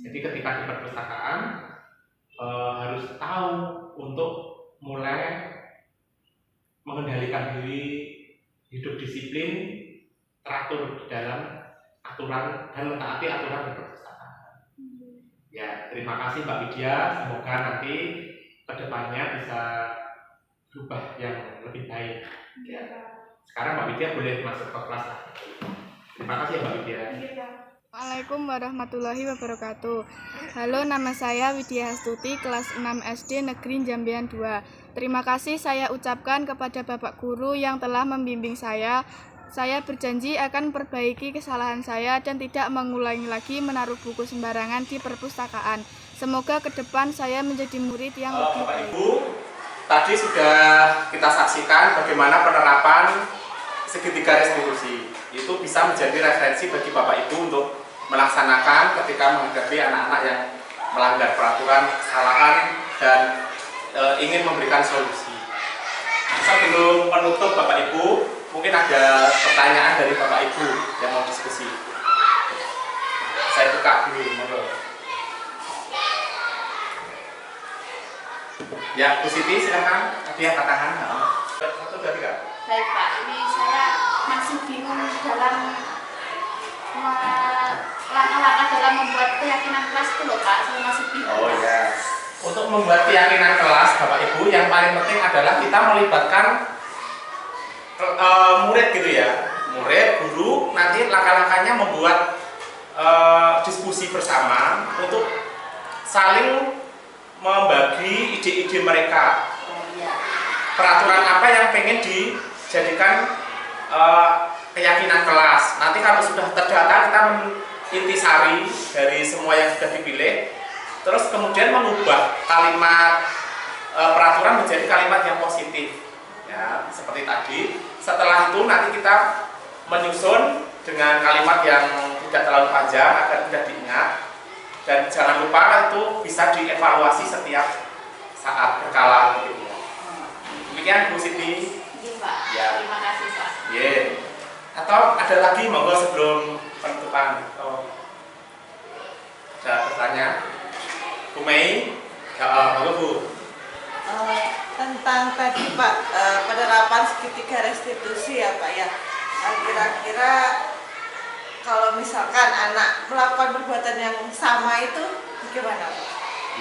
Jadi ketika di perpustakaan harus tahu untuk mulai mengendalikan diri, hidup disiplin, teratur di dalam aturan dan mentaati aturan di perpustakaan. Ya, terima kasih Mbak Widya, semoga nanti kedepannya bisa berubah yang lebih baik. Ya. Sekarang Mbak Widya boleh masuk ke kelas. Terima kasih Mbak Widya. Assalamualaikum warahmatullahi wabarakatuh. Halo, nama saya Widya Astuti, kelas 6 SD Negeri Jambian 2. Terima kasih saya ucapkan kepada Bapak Guru yang telah membimbing saya. Saya berjanji akan memperbaiki kesalahan saya dan tidak mengulangi lagi menaruh buku sembarangan di perpustakaan. Semoga ke depan saya menjadi murid yang lebih Bapak baik. Ibu, tadi sudah kita saksikan bagaimana penerapan segitiga restitusi. Itu bisa menjadi referensi bagi Bapak Ibu untuk melaksanakan ketika menghadapi anak-anak yang melanggar peraturan, kesalahan, dan ingin memberikan solusi. Sebelum penutup Bapak Ibu, mungkin ada pertanyaan dari Bapak Ibu yang mau diskusi. Saya buka dulu, monggo. Ya, Bu Siti silakan. Ada yang katakan? Satu, dua, tiga. Baik Pak, ini saya masih bingung dalam langkah-langkah dalam membuat keyakinan kelas itu loh Pak, saya masih bingung. Oh ya. Untuk membuat keyakinan kelas, Bapak Ibu, yang paling penting adalah kita melibatkan murid gitu ya. Murid, guru, nanti langkah-langkahnya membuat diskusi bersama untuk saling membagi ide-ide mereka. Peraturan apa yang pengen dijadikan keyakinan kelas. Nanti kalau sudah terdata, kita intisari dari semua yang sudah dipilih, terus kemudian mengubah kalimat peraturan menjadi kalimat yang positif. Ya, seperti tadi. Setelah itu nanti kita menyusun dengan kalimat yang tidak terlalu panjang agar mudah diingat, dan jangan lupa itu bisa dievaluasi setiap saat berkala. Gitu. Demikian Bu Siti. Iya Pak, Ya. terima kasih Pak. Yeah. Atau ada lagi monggo sebelum penutupan? Ada pertanyaan? Bu Mei? Ya, monggo Bu. Tentang tadi Pak, penerapan segitiga restitusi ya Pak ya. Kira-kira kalau misalkan anak melakukan perbuatan yang sama itu bagaimana Pak?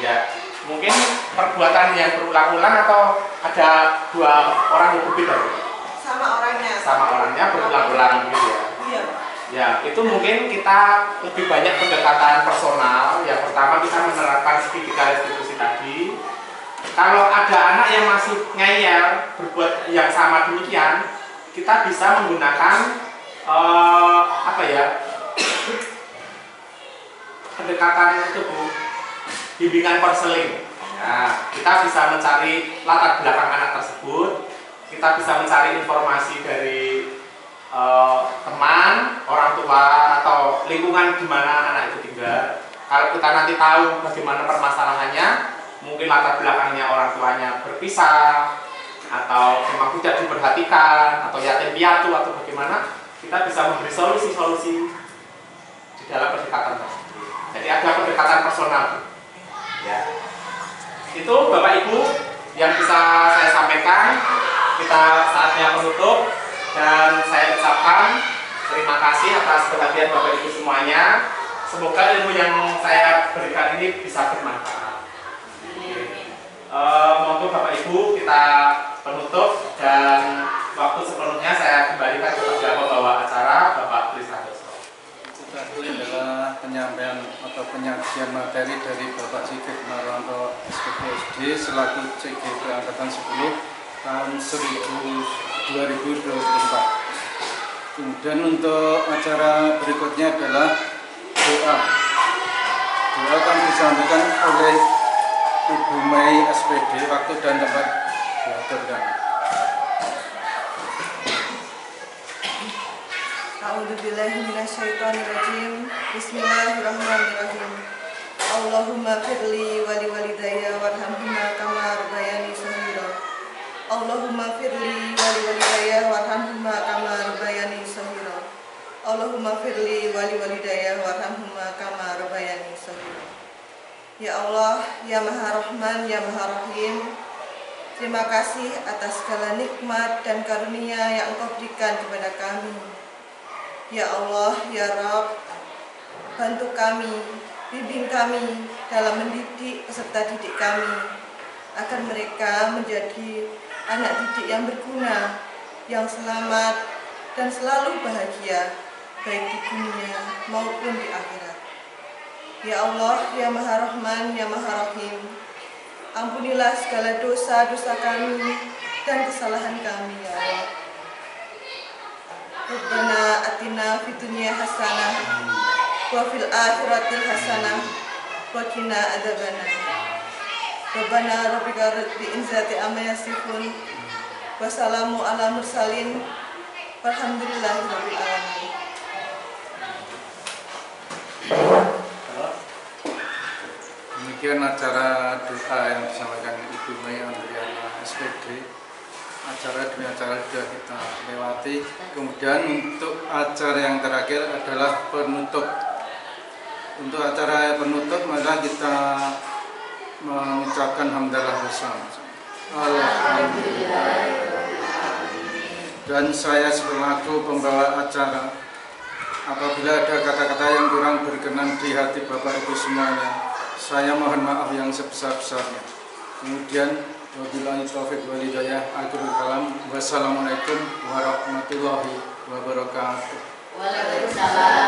Ya, mungkin perbuatan yang berulang-ulang atau ada dua orang yang berbeda? Sama orangnya. Sama orangnya berulang-ulang gitu ya. Iya Pak. Ya, itu mungkin kita lebih banyak pendekatan personal. Yang pertama kita menerapkan segitiga restitusi tadi. Kalau ada anak yang masih ngeyel berbuat yang sama demikian, kita bisa menggunakan pendekatan itu Bu, bimbingan konseling. Nah, kita bisa mencari latar belakang anak tersebut, kita bisa mencari informasi dari teman, orang tua, atau lingkungan di mana anak itu tinggal. Kalau kita nanti tahu bagaimana permasalahannya, mungkin latar belakangnya orang tuanya berpisah, atau memang tidak diperhatikan, atau yatim piatu, atau bagaimana, kita bisa memberi solusi-solusi di dalam pendekatan tersebut. Jadi ada pendekatan personal. Ya. Itu Bapak Ibu yang bisa saya sampaikan. Kita saatnya menutup, dan saya ucapkan terima kasih atas perhatian Bapak Ibu semuanya. Semoga ilmu yang saya berikan ini bisa bermanfaat. Monggo Bapak Ibu kita penutup, dan waktu sepenuhnya saya kembalikan kepada pembawa acara Bapak Trisantoso. Tadi adalah penyampaian atau penyajian materi dari Bapak Sigit Marwanto SPPSD selaku CGP Angkatan 10 tahun 2024. Kemudian untuk acara berikutnya adalah doa. Doa akan disampaikan oleh Ibu Mei SPD, waktu dan tempat diaturkan. A'udzubillahi minasyaitonirrajim. Bismillahirrahmanirrahim. Allahumma firli wali walidayya warhamhuma kama rabbayani shaghira. Allahumma firli wali walidayya warhamhuma kama rabbayani shaghira. Allahumma firli wali walidayya warhamhuma kama rabbayani shaghira. Ya Allah, ya Maha Rahman, ya Maha Rahim, terima kasih atas segala nikmat dan karunia yang Engkau berikan kepada kami. Ya Allah, ya Rabb, bantu kami, bimbing kami dalam mendidik peserta didik kami, agar mereka menjadi anak didik yang berguna, yang selamat, dan selalu bahagia, baik di dunia maupun di akhirat. Ya Allah, ya Maha Rahman, ya Maha Rahim, ampunilah segala dosa-dosa kami dan kesalahan kami, ya Allah. Rabbana atina fid dunya hasanah wa fil akhirati hasanah wa qina adzabannar. Rabbana rabbika rabbil izzati amma yasifun wa salamun ala mursalin walhamdulillahi rabbil alamin. Demikian acara doa yang disampaikan Ibu Mai Andriana SPD. Acara demi acara sudah kita lewati. Kemudian untuk acara yang terakhir adalah penutup. Untuk acara penutup maka kita mengucapkan hamdalah bersama. Alhamdulillah. Dan saya selaku pembawa acara, apabila ada kata-kata yang kurang berkenan di hati Bapak Ibu semuanya, saya mohon maaf yang sebesar-besarnya. Kemudian wabillahi taufiq wal hidayah. Akhirul kalam. Wassalamualaikum warahmatullahi wabarakatuh. Waalaikumsalam.